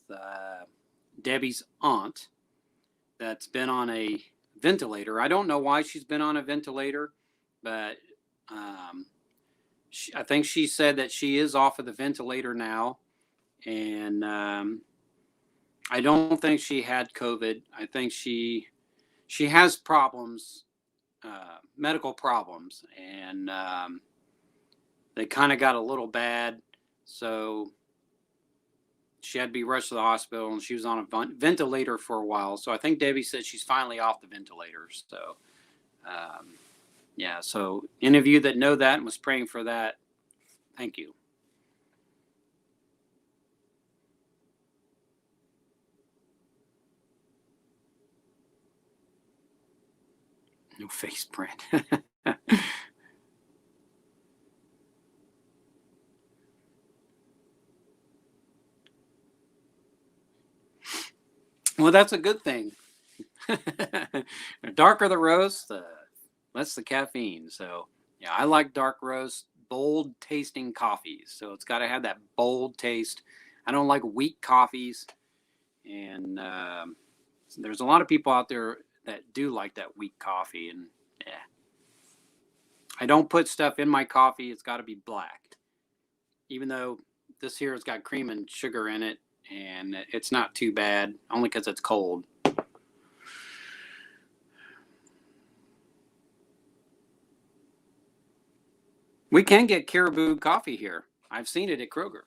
Debbie's aunt that's been on a ventilator. I don't know why she's been on a ventilator, but I think she said that she is off of the ventilator now. And I don't think she had COVID. I think she has problems, medical problems, and they kind of got a little bad. So she had to be rushed to the hospital, and she was on a ventilator for a while. So I think Debbie said she's finally off the ventilator. So yeah, so any of you that know that and was praying for that, thank you. No face print. Well, that's a good thing. The darker the roast, the less the caffeine. So yeah, I like dark roast, bold tasting coffees. So it's got to have that bold taste. I don't like weak coffees. And there's a lot of people out there that do like that weak coffee. And yeah, I don't put stuff in my coffee. It's got to be black. Even though this here has got cream and sugar in it, and it's not too bad, only because it's cold. We can get Caribou coffee here. I've seen it at Kroger.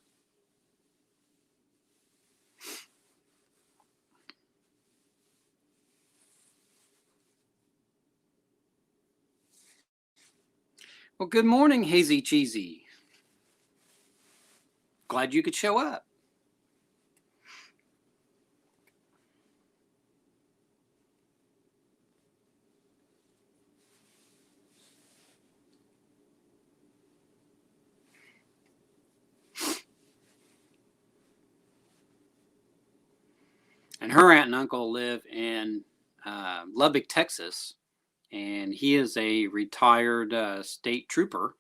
Well, good morning, Hazy Cheesy. Glad you could show up. And her aunt and uncle live in Lubbock, Texas, and he is a retired state trooper.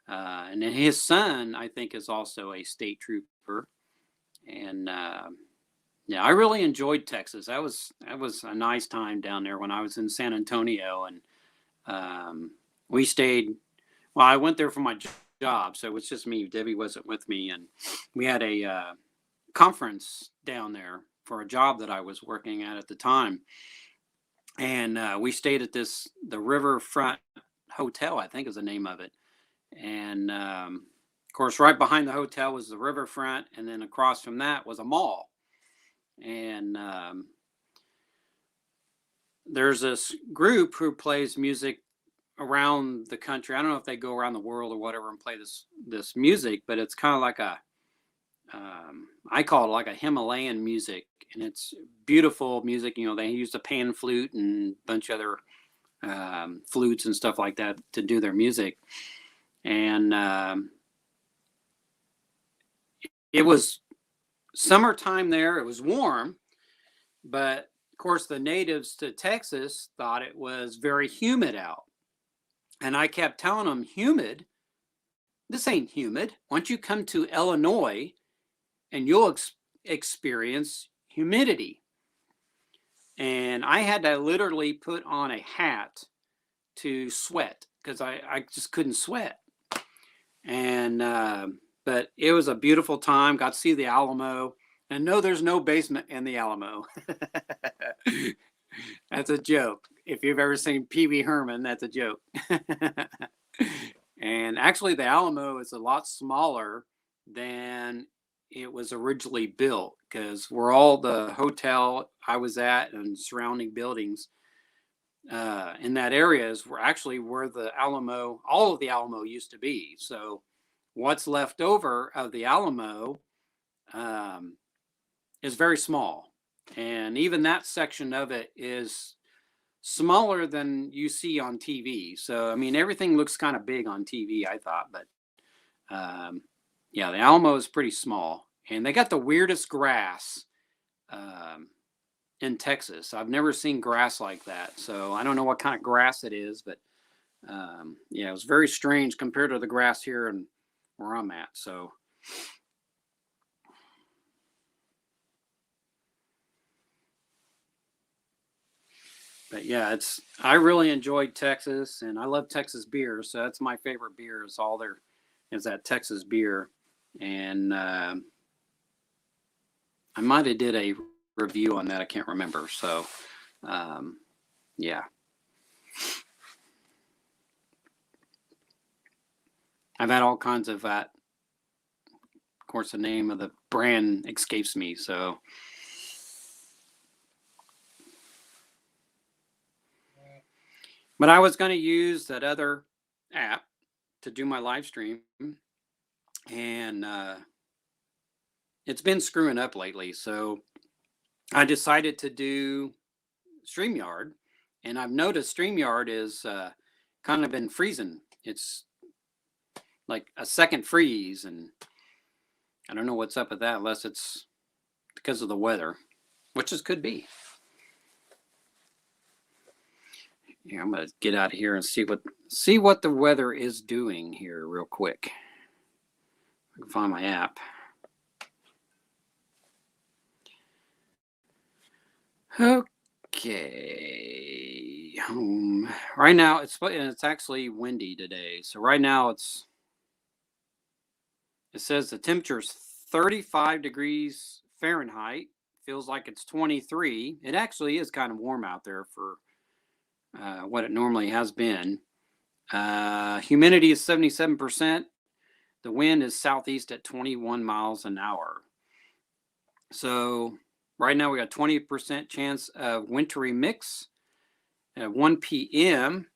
And then his son, I think, is also a state trooper. And yeah, I really enjoyed Texas. That was a nice time down there when I was in San Antonio, and we stayed. Well, I went there for my job, so it was just me. Debbie wasn't with me, and we had a conference down there for a job that I was working at the time. And we stayed at the Riverfront Hotel, I think is the name of it. And of course, right behind the hotel was the riverfront, and then across from that was a mall. And there's this group who plays music around the country. I don't know if they go around the world or whatever and play this music, but it's kind of like I call it like a Himalayan music, and it's beautiful music. You know, they use the pan flute and a bunch of other flutes and stuff like that to do their music. And it was summertime there. It was warm, but of course the natives to Texas thought it was very humid out. And I kept telling them, humid? This ain't humid. Once you come to Illinois, and you'll experience humidity. And I had to literally put on a hat to sweat because I just couldn't sweat. And but it was a beautiful time. Got to see the Alamo. And no, there's no basement in the Alamo. That's a joke. If you've ever seen Pee Wee Herman, that's a joke. And actually, the Alamo is a lot smaller than it was originally built, because where all the hotel I was at and surrounding buildings in that area is where the Alamo, all of the Alamo used to be. So what's left over of the Alamo um, is very small. And even that section of it is smaller than you see on TV. So, I mean, everything looks kind of big on TV, I thought, but yeah, the Alamo is pretty small. And they got the weirdest grass um, in Texas. I've never seen grass like that. So I don't know what kind of grass it is, but yeah, it was very strange compared to the grass here and where I'm at. So, but yeah, I really enjoyed Texas, and I love Texas beer. So that's my favorite beer is that Texas beer. And I might have did a review on that. I can't remember. So yeah. I've had all kinds of that. Of course, the name of the brand escapes me. So, but I was going to use that other app to do my live stream, and it's been screwing up lately. So I decided to do StreamYard, and I've noticed StreamYard is kind of been freezing. It's like a second freeze, and I don't know what's up with that, unless it's because of the weather, which could be. Yeah, I'm gonna get out of here and see what the weather is doing here real quick. I can find my app. Okay, home. Right now it's actually windy today. So right now it says the temperature is 35 degrees Fahrenheit. Feels like it's 23. It actually is kind of warm out there for what it normally has been. Humidity is 77%. The wind is southeast at 21 miles an hour. So right now we got 20% chance of wintry mix. At 1 p.m.,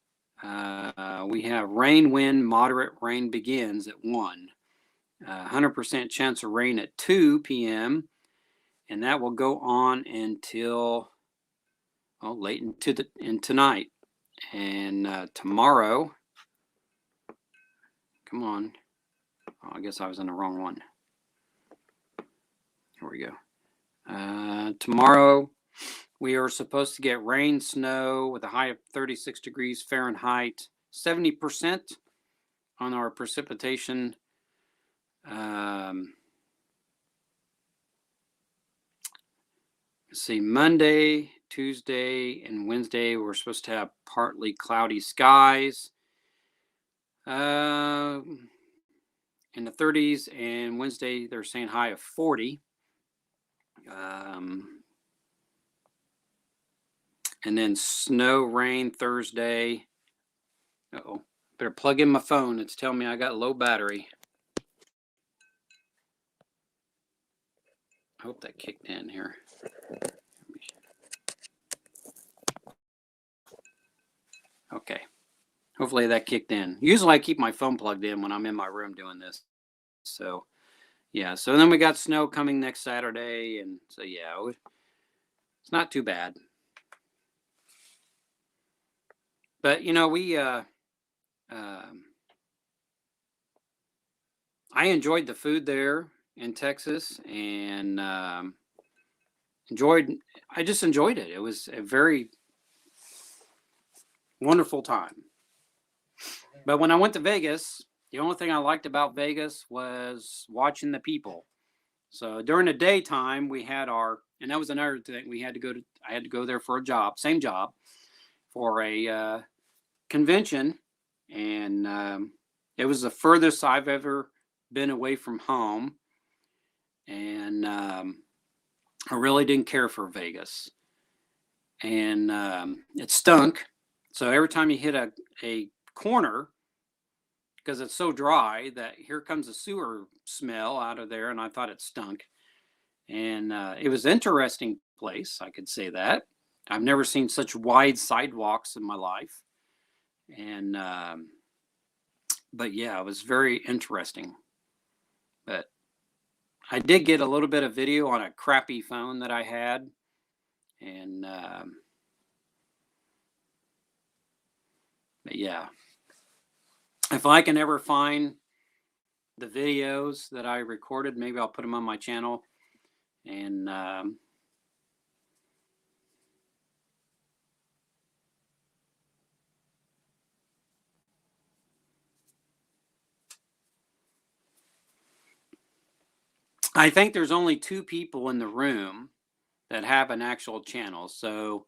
we have rain, wind, moderate rain begins at 1. 100% chance of rain at 2 p.m. And that will go on until late into night. And tomorrow, come on. Oh, I guess I was in the wrong one. Here we go. Tomorrow, we are supposed to get rain, snow with a high of 36 degrees Fahrenheit, 70% on our precipitation. Let's see, Monday, Tuesday, and Wednesday, we're supposed to have partly cloudy skies in the 30s, and Wednesday, they're saying high of 40. And then snow, rain Thursday. Uh-oh, better plug in my phone. It's telling me I got low battery. I hope that kicked in here. Okay. Hopefully that kicked in. Usually I keep my phone plugged in when I'm in my room doing this. So, yeah. So then we got snow coming next Saturday. And so, yeah, it's not too bad. But, you know, I enjoyed the food there in Texas, and I just enjoyed it. It was a very wonderful time. But when I went to Vegas, the only thing I liked about Vegas was watching the people. So during the daytime, we had and that was another thing, I had to go there for a job, same job, for a convention. And it was the furthest I've ever been away from home. And I really didn't care for Vegas, and it stunk. So every time you hit a corner, because it's so dry, that here comes a sewer smell out of there, and I thought it stunk. And it was an interesting place, I could say that. I've never seen such wide sidewalks in my life. And but yeah, it was very interesting. But I did get a little bit of video on a crappy phone that I had, and but yeah, if I can ever find the videos that I recorded, maybe I'll put them on my channel. And I think there's only 2 people in the room that have an actual channel. So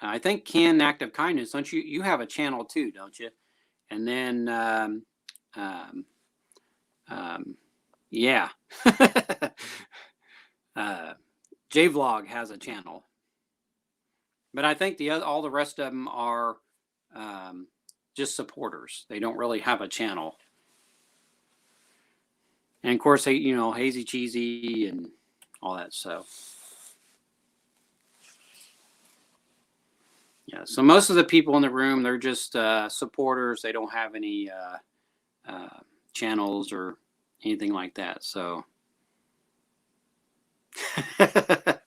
I think Ken Active Kindness, don't you? You have a channel too, don't you? And then, um, yeah, JVlog has a channel, but I think all the rest of them are just supporters. They don't really have a channel. And of course, Hazy Cheesy and all that stuff. Yeah, so most of the people in the room, they're just supporters. They don't have any channels or anything like that. So, yeah,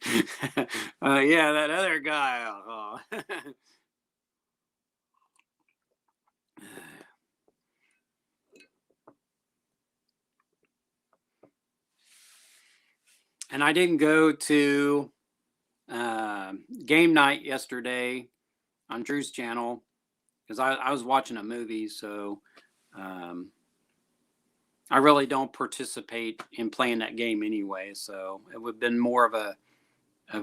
that other guy. Oh. And I didn't go to game night yesterday on Drew's channel because I was watching a movie. So I really don't participate in playing that game anyway. So it would have been more of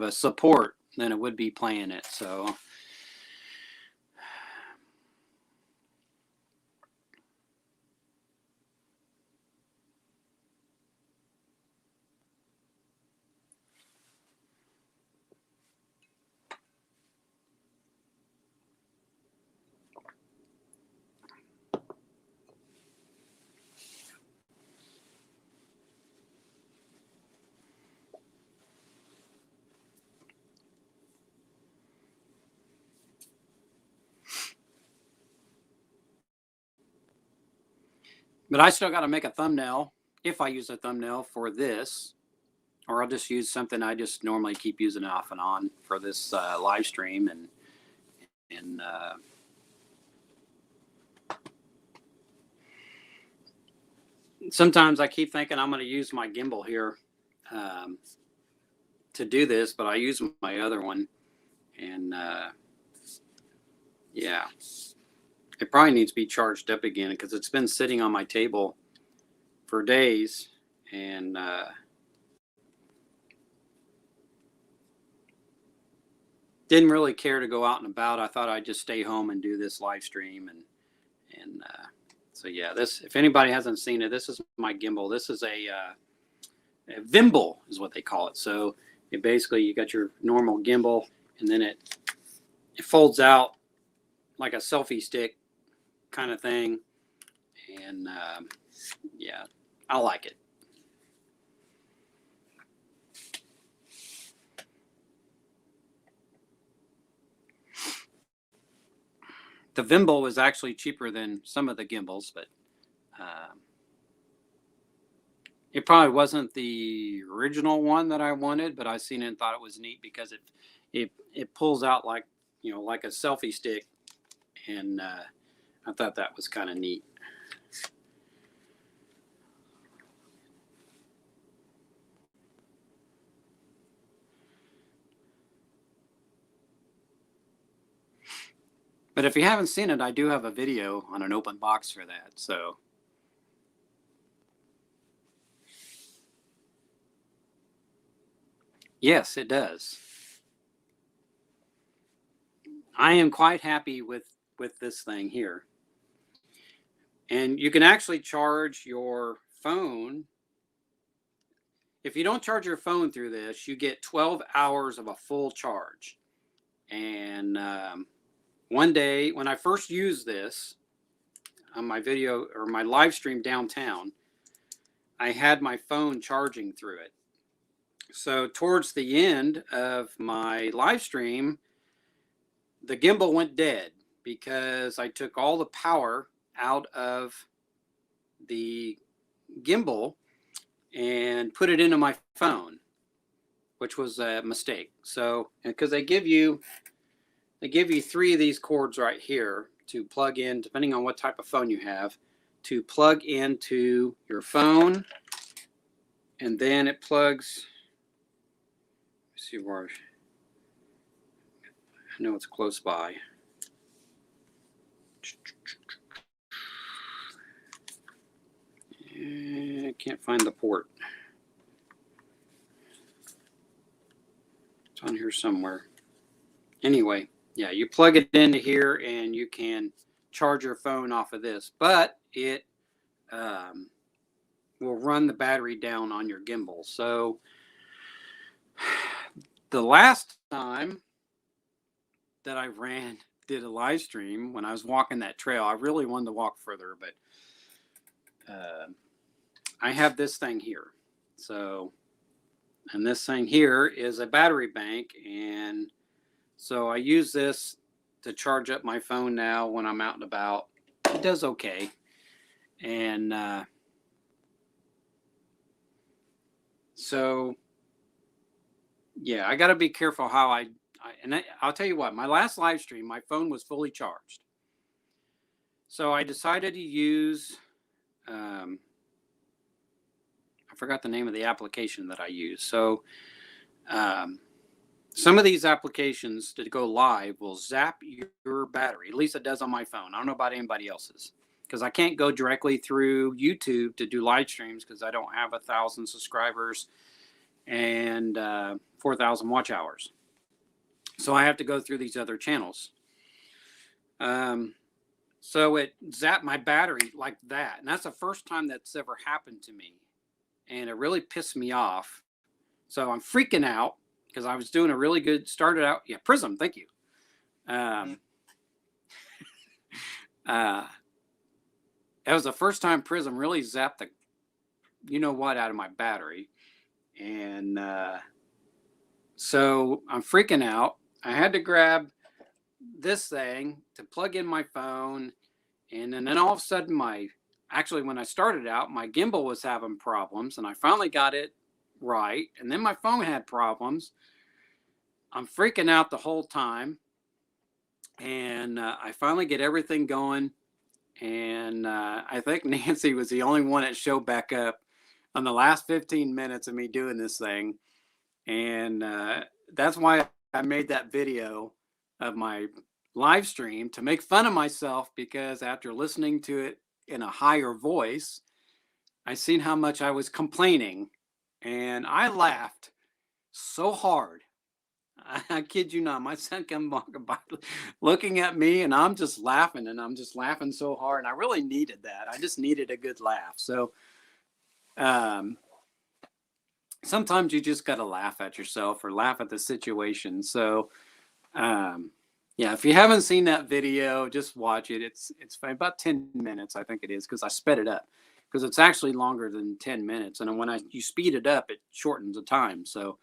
a support than it would be playing it. So. But I still got to make a thumbnail if I use a thumbnail for this, or I'll just use something I just normally keep using off and on for this live stream. And sometimes I keep thinking I'm going to use my gimbal here to do this, but I use my other one. And yeah, it probably needs to be charged up again because it's been sitting on my table for days. And didn't really care to go out and about. I thought I'd just stay home and do this live stream. And so yeah, this, if anybody hasn't seen it, this is my gimbal. This is a Vimble is what they call it. So it basically, you got your normal gimbal, and then it folds out like a selfie stick kind of thing. And yeah, I like it. The Vimble was actually cheaper than some of the gimbals, but it probably wasn't the original one that I wanted, but I seen it and thought it was neat because it pulls out like, like a selfie stick, and I thought that was kind of neat. But if you haven't seen it, I do have a video on an open box for that. So yes, it does. I am quite happy with this thing here. And you can actually charge your phone. if you don't charge your phone through this, you get 12 hours of a full charge. And one day when I first used this on my video or my live stream downtown, I had my phone charging through it. So towards the end of my live stream, the gimbal went dead because I took all the power out of the gimbal and put it into my phone, which was a mistake. So, because they give you 3 of these cords right here to plug in, depending on what type of phone you have, to plug into your phone, and then it plugs. Let's see where I know it's close by. I can't find the port. It's on here somewhere. Anyway, yeah, you plug it into here and you can charge your phone off of this, but it will run the battery down on your gimbal. So the last time that I did a live stream when I was walking that trail, I really wanted to walk further, but I have this thing here. So, and this thing here is a battery bank, and so I use this to charge up my phone now when I'm out and about. It does okay. And so, yeah, I got to be careful how I'll tell you what, my last live stream, my phone was fully charged. So I decided to use, I forgot the name of the application that I use. So some of these applications to go live will zap your battery. At least it does on my phone. I don't know about anybody else's, because I can't go directly through YouTube to do live streams because I don't have 1,000 subscribers and 4,000 watch hours. So I have to go through these other channels. So it zapped my battery like that. And that's the first time that's ever happened to me. And it really pissed me off. So I'm freaking out because I was doing a really good, started out. Yeah, Prism, thank you. That was the first time Prism really zapped the, you know what, out of my battery. And so I'm freaking out. I had to grab this thing to plug in my phone. And then all of a sudden actually when I started out, my gimbal was having problems, and I finally got it right. And then my phone had problems. I'm freaking out the whole time. And I finally get everything going. And I think Nancy was the only one that showed back up on the last 15 minutes of me doing this thing. And that's why I made that video of my live stream, to make fun of myself, because after listening to it in a higher voice, I seen how much I was complaining, and I laughed so hard. I kid you not. My son came walking by looking at me, and I'm just laughing, and I'm just laughing so hard. And I really needed that. I just needed a good laugh. So sometimes you just got to laugh at yourself or laugh at the situation. So yeah, if you haven't seen that video, just watch it. It's about 10 minutes, I think it is, because I sped it up, because it's actually longer than 10 minutes. And when you speed it up, it shortens the time. So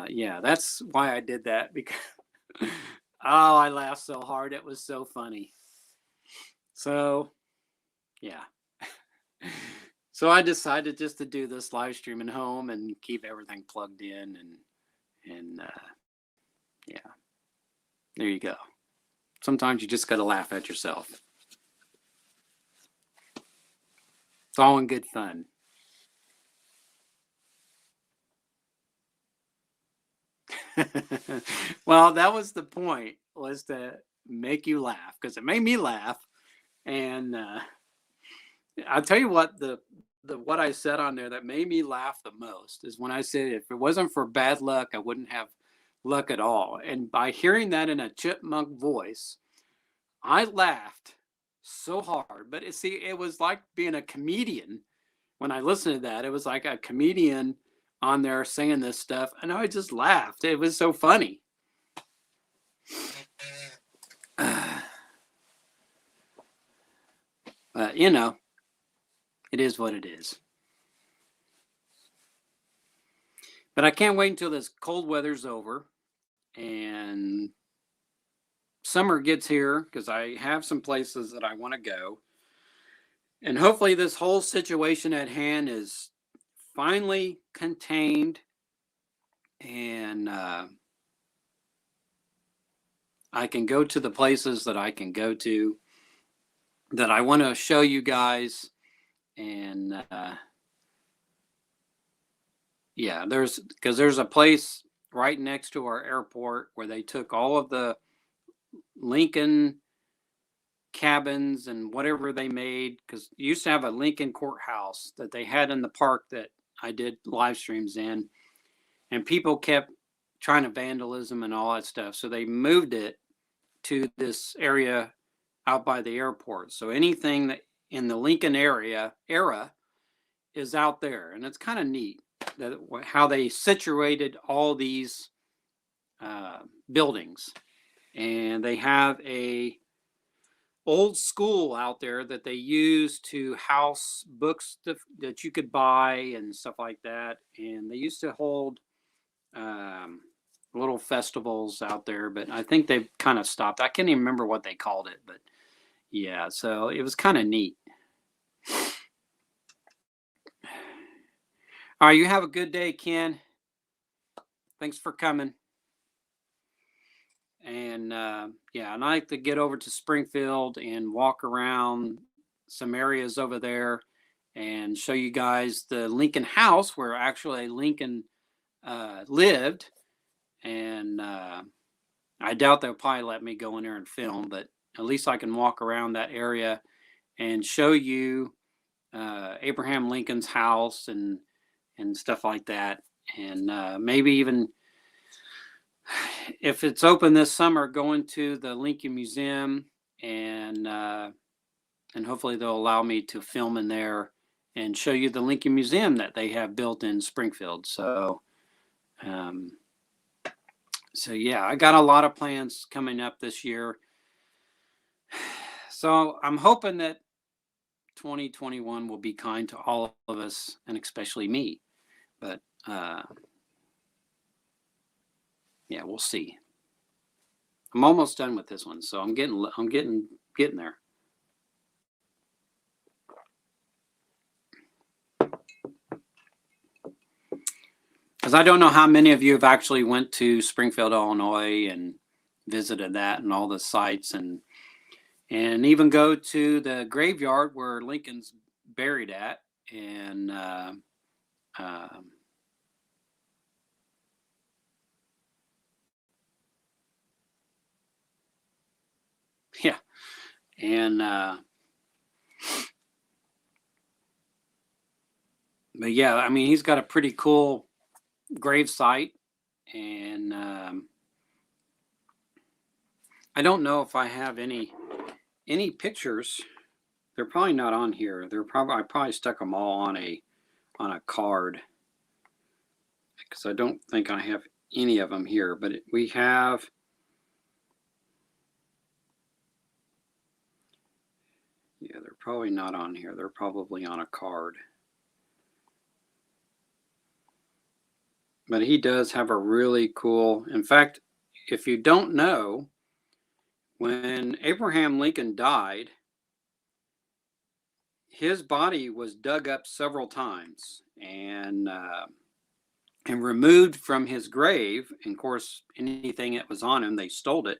yeah, that's why I did that, because oh, I laughed so hard. It was so funny. So yeah. So I decided just to do this live stream at home and keep everything plugged in, and yeah, there you go. Sometimes you just got to laugh at yourself. It's all in good fun. Well, that was the point, was to make you laugh, because it made me laugh. And I'll tell you what, what I said on there that made me laugh the most is when I said, if it wasn't for bad luck, I wouldn't have luck at all. And by hearing that in a chipmunk voice, I laughed so hard. But it was like being a comedian. When I listened to that, it was like a comedian on there singing this stuff, and I just laughed. It was so funny. But, you know, it is what it is. But I can't wait until this cold weather's over and summer gets here, because I have some places that I want to go. And hopefully this whole situation at hand is finally contained, and I can go to the places that I can go to that I want to show you guys. And yeah, there's a place right next to our airport where they took all of the Lincoln cabins and whatever they made, because you used to have a Lincoln courthouse that they had in the park that I did live streams in, and people kept trying to vandalism and all that stuff. So they moved it to this area out by the airport. So anything that in the Lincoln era is out there, and it's kind of neat that how they situated all these buildings. And they have a old school out there that they use to house books that you could buy and stuff like that. And they used to hold little festivals out there, but I think they've kind of stopped. I can't even remember what they called it, but yeah, so it was kind of neat. All right, you have a good day, Ken. Thanks for coming. And yeah, and I like to get over to Springfield and walk around some areas over there and show you guys the Lincoln house where actually Lincoln lived. And I doubt they'll probably let me go in there and film, but at least I can walk around that area and show you Abraham Lincoln's house and stuff like that. And maybe even, if it's open this summer, going to the Lincoln Museum, and hopefully they'll allow me to film in there and show you the Lincoln Museum that they have built in Springfield. So yeah, I got a lot of plans coming up this year. So I'm hoping that 2021 will be kind to all of us, and especially me. But yeah, we'll see. I'm almost done with this one, so I'm getting there. Because I don't know how many of you have actually went to Springfield, Illinois, and visited that and all the sites, and even go to the graveyard where Lincoln's buried at, and yeah, and but yeah, I mean, he's got a pretty cool grave site, and I don't know if I have any pictures. They're probably not on here. I probably stuck them all on a card, because I don't think I have any of them here. But we have, yeah, they're probably not on here. They're probably on a card. But he does have a really cool, in fact, if you don't know, when Abraham Lincoln died, his body was dug up several times and removed from his grave. And of course, anything that was on him, they stole it.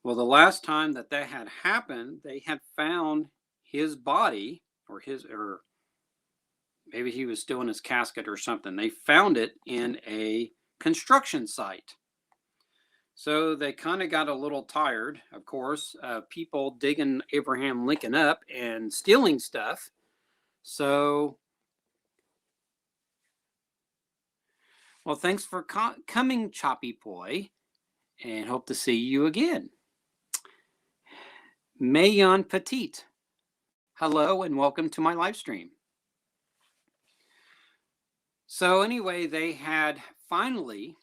Well, the last time that had happened, they had found his body, or maybe he was still in his casket or something. They found it in a construction site. So they kind of got a little tired, of course, people digging Abraham Lincoln up and stealing stuff. So, well, thanks for coming, Choppy Boy, and hope to see you again. Mayon Petite, hello and welcome to my live stream. So anyway, they had finally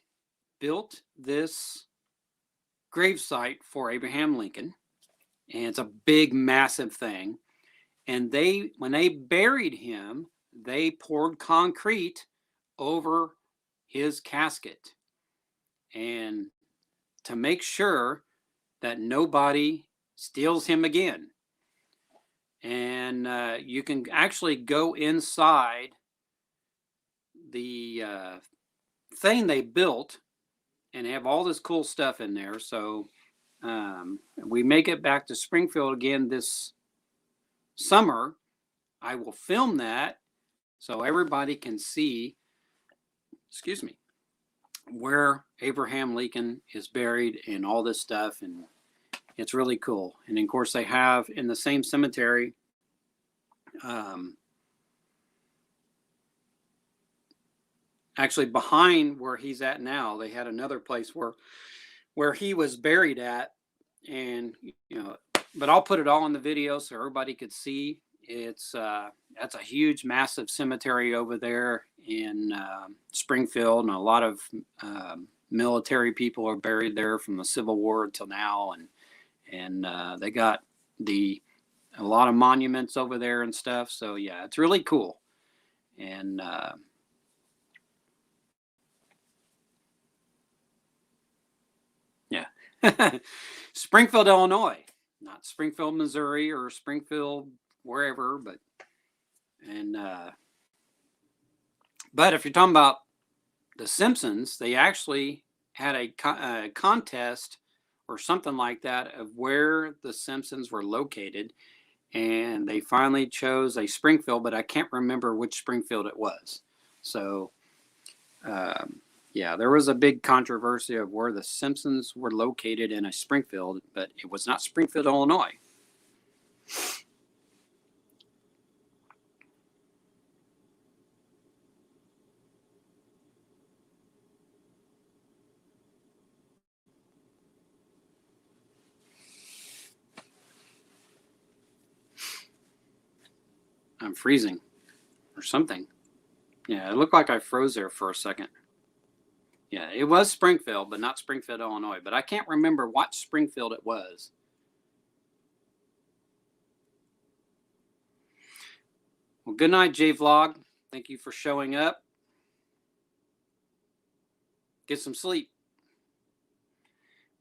built this gravesite for Abraham Lincoln, and it's a big, massive thing. And when they buried him, they poured concrete over his casket, and to make sure that nobody steals him again. And you can actually go inside the thing they built and have all this cool stuff in there. So we make it back to Springfield again this summer. I will film that so everybody can see, excuse me, where Abraham Lincoln is buried and all this stuff. And it's really cool. And of course, they have in the same cemetery, actually behind where he's at now, they had another place where he was buried at. And but I'll put it all in the video so everybody could see. It's that's a huge, massive cemetery over there in Springfield, and a lot of military people are buried there from the Civil War until now, and they got a lot of monuments over there and stuff. So yeah, it's really cool. And yeah, Springfield, Illinois, not Springfield, Missouri, or Springfield wherever, but if you're talking about The Simpsons, they actually had a contest or something like that of where the Simpsons were located, and they finally chose a Springfield, but I can't remember which Springfield it was. So yeah, there was a big controversy of where the Simpsons were located in a Springfield, but it was not Springfield, Illinois. I'm freezing or something. Yeah, it looked like I froze there for a second. Yeah, it was Springfield, but not Springfield, Illinois. But I can't remember what Springfield it was. Well, good night, J-Vlog. Thank you for showing up. Get some sleep.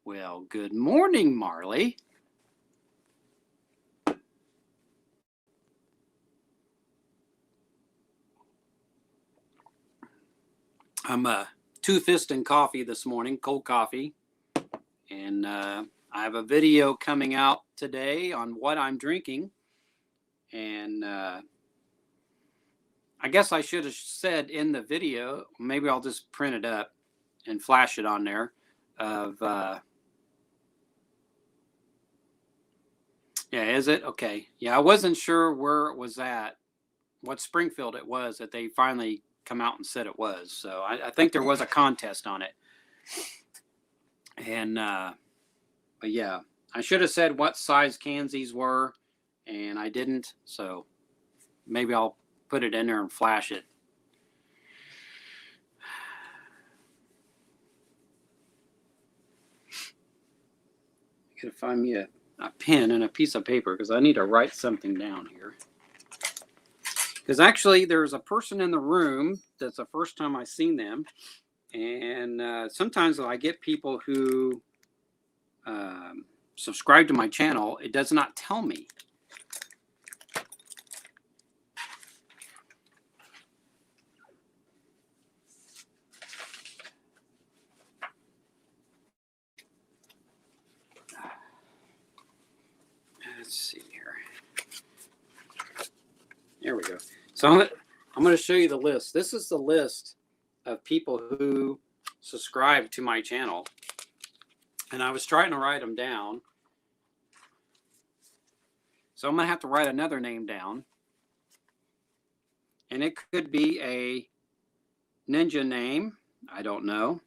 Well, good morning, Marley. I'm two-fisting coffee this morning, cold coffee. And I have a video coming out today on what I'm drinking. And I guess I should have said in the video, maybe I'll just print it up and flash it on there, of yeah, is it? Okay. Yeah, I wasn't sure where it was at, what Springfield it was that they finally come out and said it was. So I think there was a contest on it. And but yeah, I should have said what size cans these were, and I didn't. So maybe I'll put it in there and flash it. I gotta find me a pen and a piece of paper because I need to write something down here. Because actually, there's a person in the room that's the first time I've seen them. And sometimes when I get people who subscribe to my channel, it does not tell me. Let's see here. There we go. So I'm going to show you the list. This is the list of people who subscribe to my channel. And I was trying to write them down. So I'm going to have to write another name down. And it could be a ninja name. I don't know.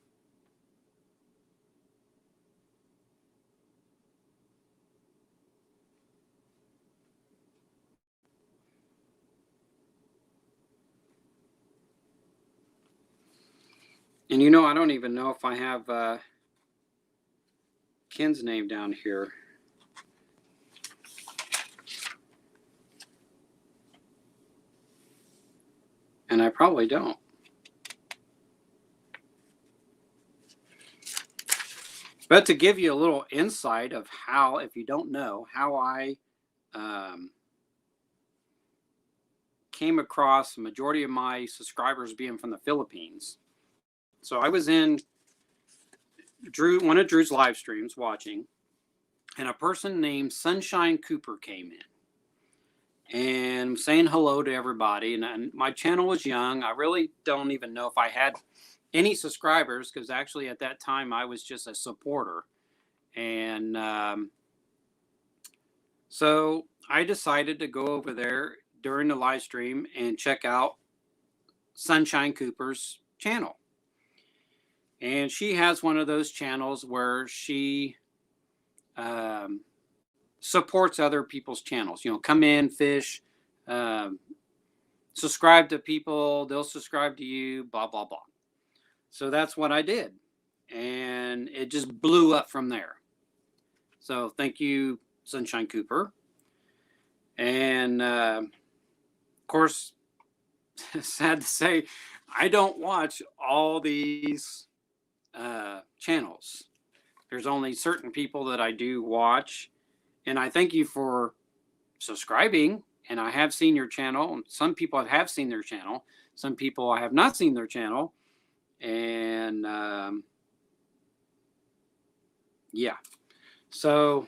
And you know, I don't even know if I have Ken's name down here. And I probably don't. But to give you a little insight of how, if you don't know, how I came across the majority of my subscribers being from the Philippines. So I was in one of Drew's live streams watching, and a person named Sunshine Cooper came in and saying hello to everybody. And my channel was young. I really don't even know if I had any subscribers, because actually at that time I was just a supporter. And so I decided to go over there during the live stream and check out Sunshine Cooper's channel. And she has one of those channels where she supports other people's channels. You know, come in, fish, subscribe to people, they'll subscribe to you, blah, blah, blah. So that's what I did. And it just blew up from there. So thank you, Sunshine Cooper. And of course, sad to say, I don't watch all these channels. There's only certain people that I do watch. And I thank you for subscribing. And I have seen your channel. Some people have seen their channel. Some people I have not seen their channel. And yeah. So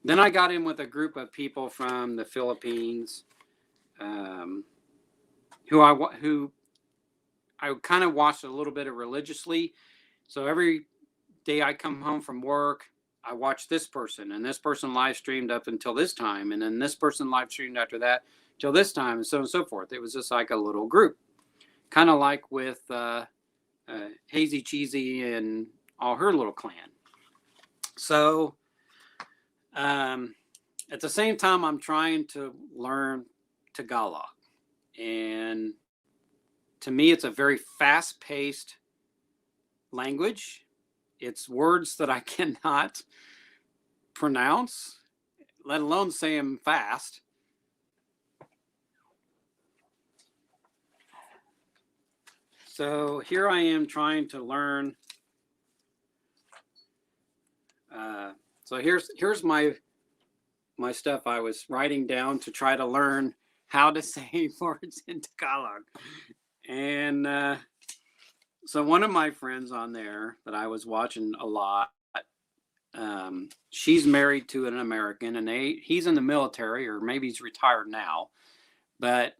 then I got in with a group of people from the Philippines who I kind of watched a little bit of religiously. So every day I come home from work, I watch this person, and this person live streamed up until this time, and then this person live streamed after that till this time, and so on and so forth. It was just like a little group, kind of like with Hazy Cheesy and all her little clan. So at the same time, I'm trying to learn Tagalog, and to me, it's a very fast-paced language. It's words that I cannot pronounce, let alone say them fast. So here I am trying to learn. So here's my stuff I was writing down to try to learn how to say words in Tagalog. And so one of my friends on there that I was watching a lot, she's married to an American, and he's in the military, or maybe he's retired now, but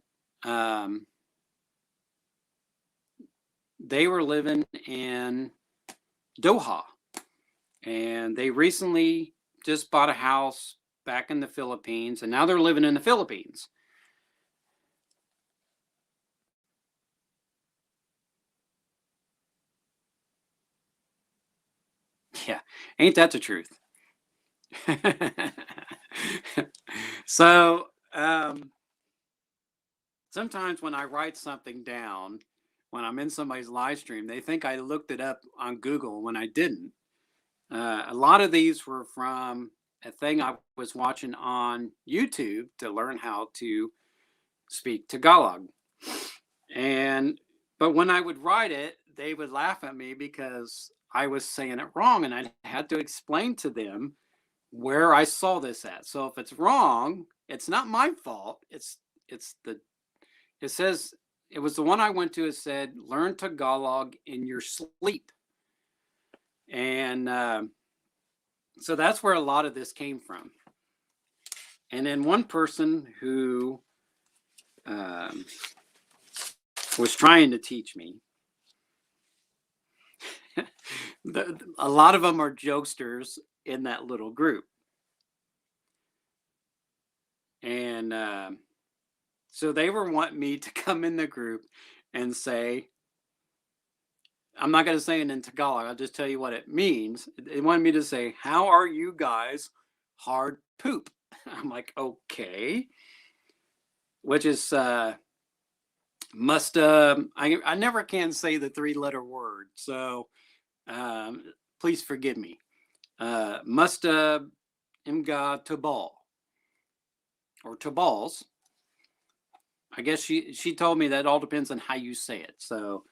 they were living in Doha, and they recently just bought a house back in the Philippines, and now they're living in the Philippines. Yeah, ain't that the truth? So sometimes when I write something down, when I'm in somebody's live stream, they think I looked it up on Google when I didn't. A lot of these were from a thing I was watching on YouTube to learn how to speak Tagalog. But when I would write it, they would laugh at me because I was saying it wrong, and I had to explain to them where I saw this at. So if it's wrong, it's not my fault. It says, it was the one I went to. It said, learn Tagalog in your sleep. And so that's where a lot of this came from. And then one person who was trying to teach me, a lot of them are jokesters in that little group. And so they were wanting me to come in the group and say, I'm not going to say it in Tagalog, I'll just tell you what it means. They wanted me to say, how are you guys hard poop? I'm like, okay. Which is Must I never can say the 3-letter word, so please forgive me. Must imga tabal or tabals. I guess she told me that all depends on how you say it. So,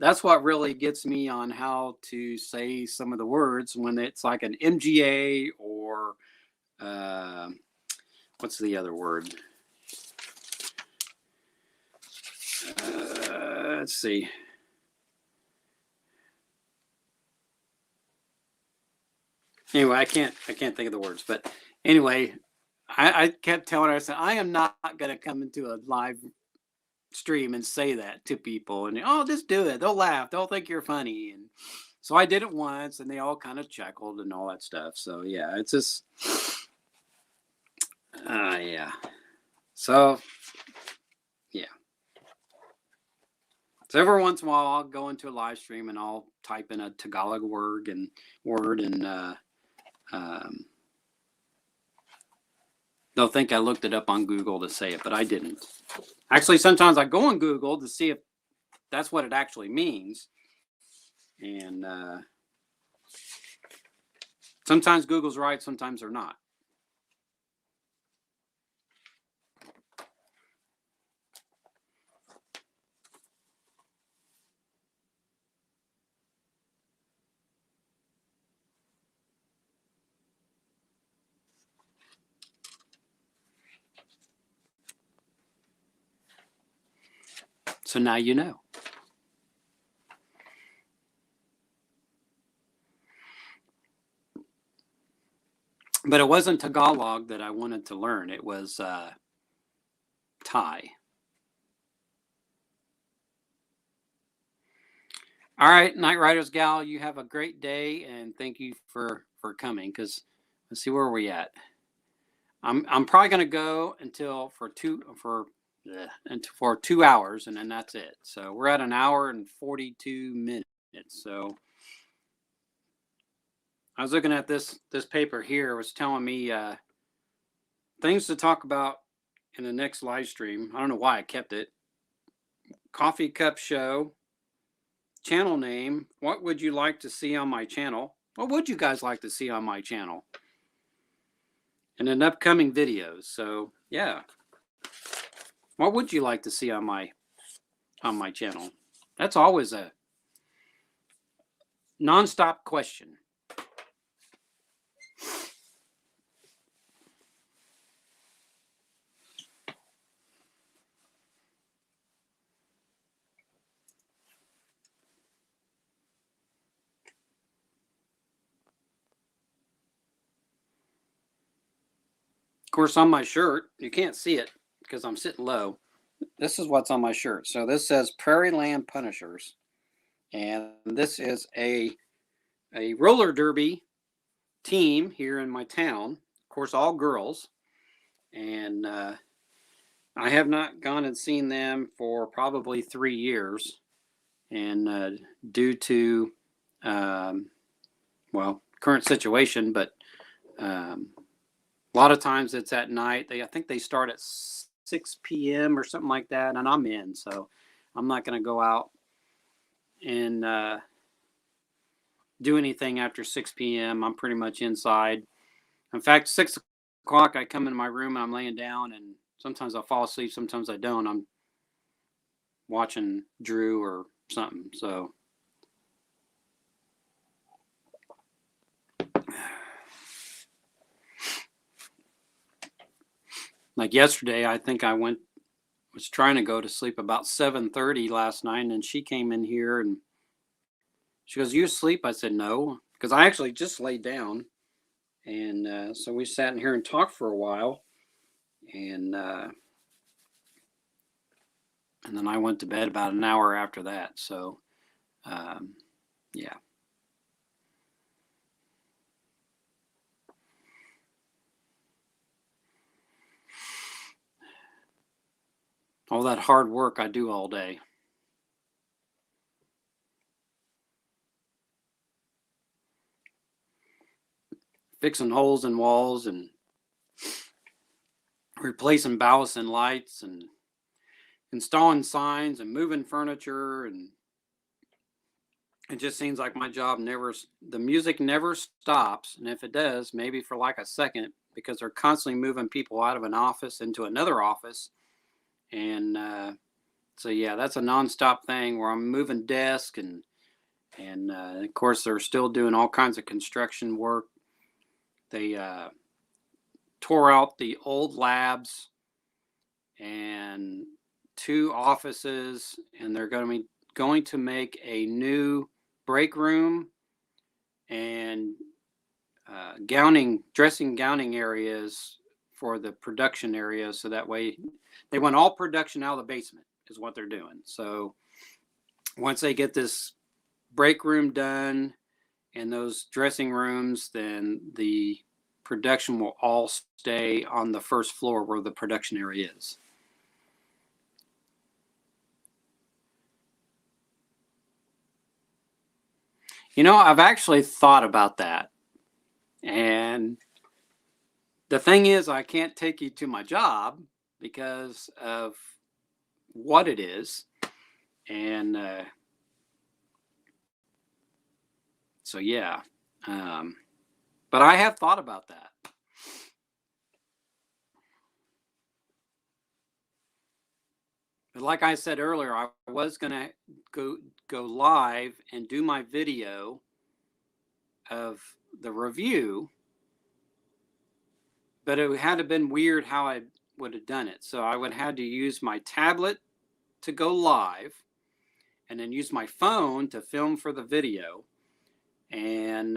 that's what really gets me on how to say some of the words when it's like an MGA or uh, what's the other word? Let's see. Anyway, I can't think of the words, but anyway, I kept telling her, I said, I am not going to come into a live stream and say that to people, and just do it. They'll laugh. They'll think you're funny. And so I did it once, and they all kind of chuckled and all that stuff. So yeah, it's just, yeah. So yeah. So every once in a while, I'll go into a live stream and I'll type in a Tagalog word and um, they'll think I looked it up on Google to say it, but I didn't. Actually, sometimes I go on Google to see if that's what it actually means. And sometimes Google's right, sometimes they're not. So now you know. But it wasn't Tagalog that I wanted to learn. It was Thai. All right, Night Riders gal, you have a great day, and thank you for coming. Because let's see, where are we at? I'm probably going to go until for 2 hours, and then that's it. So we're at an hour and 42 minutes. So I was looking at this paper here. It was telling me things to talk about in the next live stream. I don't know why I kept it. Coffee cup show. Channel name. What would you like to see on my channel? What would you guys like to see on my channel? And in upcoming videos. So yeah. What would you like to see on my channel? That's always a nonstop question. Of course, on my shirt, you can't see it because I'm sitting low. This is what's on my shirt. So this says Prairie Land Punishers. And this is a roller derby team here in my town. Of course, all girls. And I have not gone and seen them for probably 3 years. And due to, current situation, but a lot of times it's at night. I think they start at 6 p.m. or something like that, and I'm in. So I'm not going to go out and do anything after 6 p.m. I'm pretty much inside. In fact, 6 o'clock, I come in my room and I'm laying down, and sometimes I fall asleep, sometimes I don't. I'm watching Drew or something. So like yesterday, I think I was trying to go to sleep about 7:30 last night, and she came in here and she goes, "You asleep?" I said, "No," because I actually just laid down. And so we sat in here and talked for a while, and then I went to bed about an hour after that. So yeah. All that hard work I do all day. Fixing holes in walls and replacing ballast and lights and installing signs and moving furniture, and it just seems like my job the music never stops. And if it does, maybe for like a second, because they're constantly moving people out of an office into another office. And so, yeah, that's a nonstop thing where I'm moving desks, and of course, they're still doing all kinds of construction work. They tore out the old labs and 2 offices, and they're going to make a new break room and dressing gowning areas for the production area. So that way they want all production out of the basement is what they're doing. So once they get this break room done and those dressing rooms, then the production will all stay on the first floor where the production area is. I've actually thought about that. And the thing is, I can't take you to my job because of what it is. And so, yeah. But I have thought about that. But like I said earlier, I was going to go live and do my video of the review, but it had to been weird how I would have done it. So I would have to use my tablet to go live and then use my phone to film for the video. And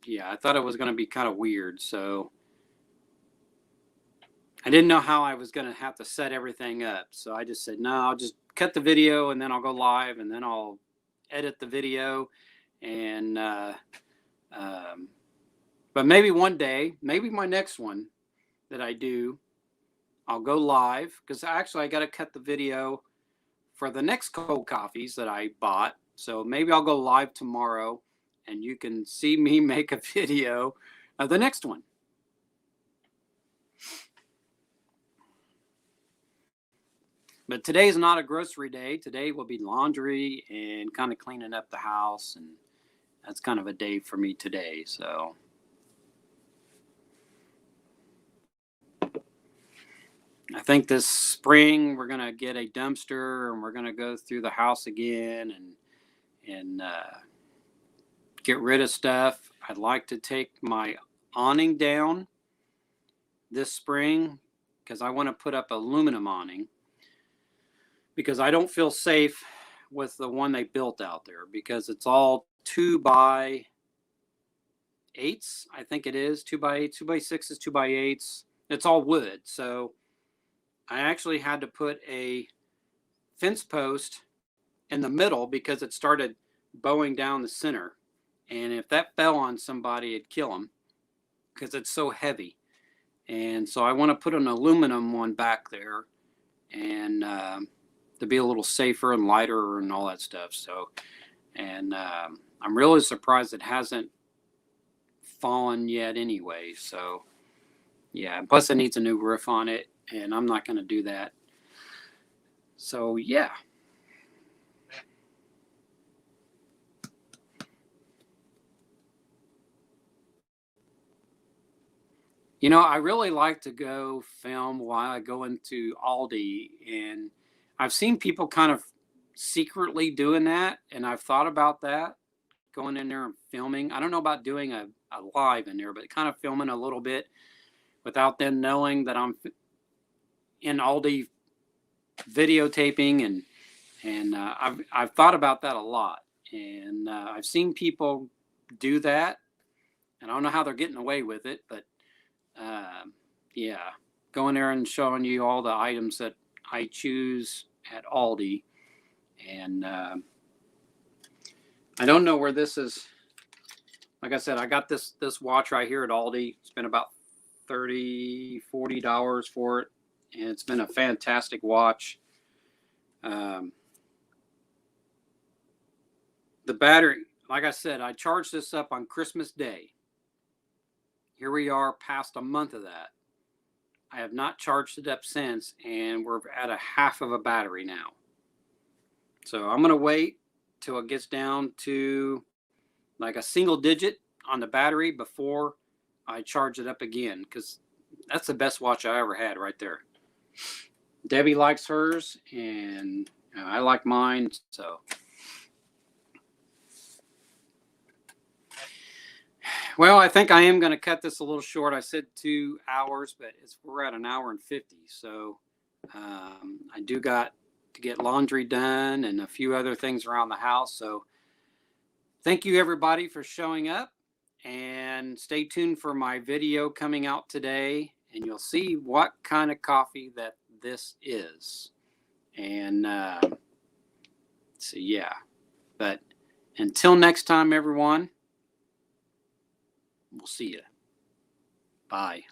yeah, I thought it was going to be kind of weird. So I didn't know how I was going to have to set everything up. So I just said, no, I'll just cut the video and then I'll go live and then I'll edit the video. And but maybe one day, maybe my next one that I do, I'll go live, because actually I got to cut the video for the next cold coffees that I bought. So maybe I'll go live tomorrow and you can see me make a video of the next one. But today's not a grocery day. Today will be laundry and kind of cleaning up the house. And that's kind of a day for me today. So I think this spring we're going to get a dumpster and we're going to go through the house again and get rid of stuff. I'd like to take my awning down this spring because I want to put up aluminum awning, because I don't feel safe with the one they built out there, because it's all 2x8s. I think it is 2x8, 2x6s, 2x8s. It's all wood. So I actually had to put a fence post in the middle because it started bowing down the center. And if that fell on somebody, it'd kill them because it's so heavy. And so I want to put an aluminum one back there, and to be a little safer and lighter and all that stuff. So, and I'm really surprised it hasn't fallen yet anyway. So, yeah. Plus, it needs a new roof on it, and I'm not going to do that. So, yeah. I really like to go film while I go into Aldi, and I've seen people kind of secretly doing that, and I've thought about that, going in there and filming. I don't know about doing a live in there, but kind of filming a little bit without them knowing that I'm in Aldi videotaping, and I've thought about that a lot, and I've seen people do that, and I don't know how they're getting away with it, but yeah, going there and showing you all the items that I choose at Aldi. And I don't know where this is. Like I said, I got this watch right here at Aldi. Spent about $30-$40 for it, and it's been a fantastic watch. The battery, like I said, I charged this up on Christmas Day. Here we are past a month of that, I have not charged it up since, and we're at a half of a battery now. So I'm going to wait till it gets down to like a single digit on the battery before I charge it up again, because that's the best watch I ever had right there. Debbie likes hers, and I like mine. So, well, I think I am going to cut this a little short. I said 2 hours, but we're at 1 hour and 50. So I do got to get laundry done and a few other things around the house. So thank you, everybody, for showing up. And stay tuned for my video coming out today. And you'll see what kind of coffee that this is. And so, yeah. But until next time, everyone, we'll see you. Bye.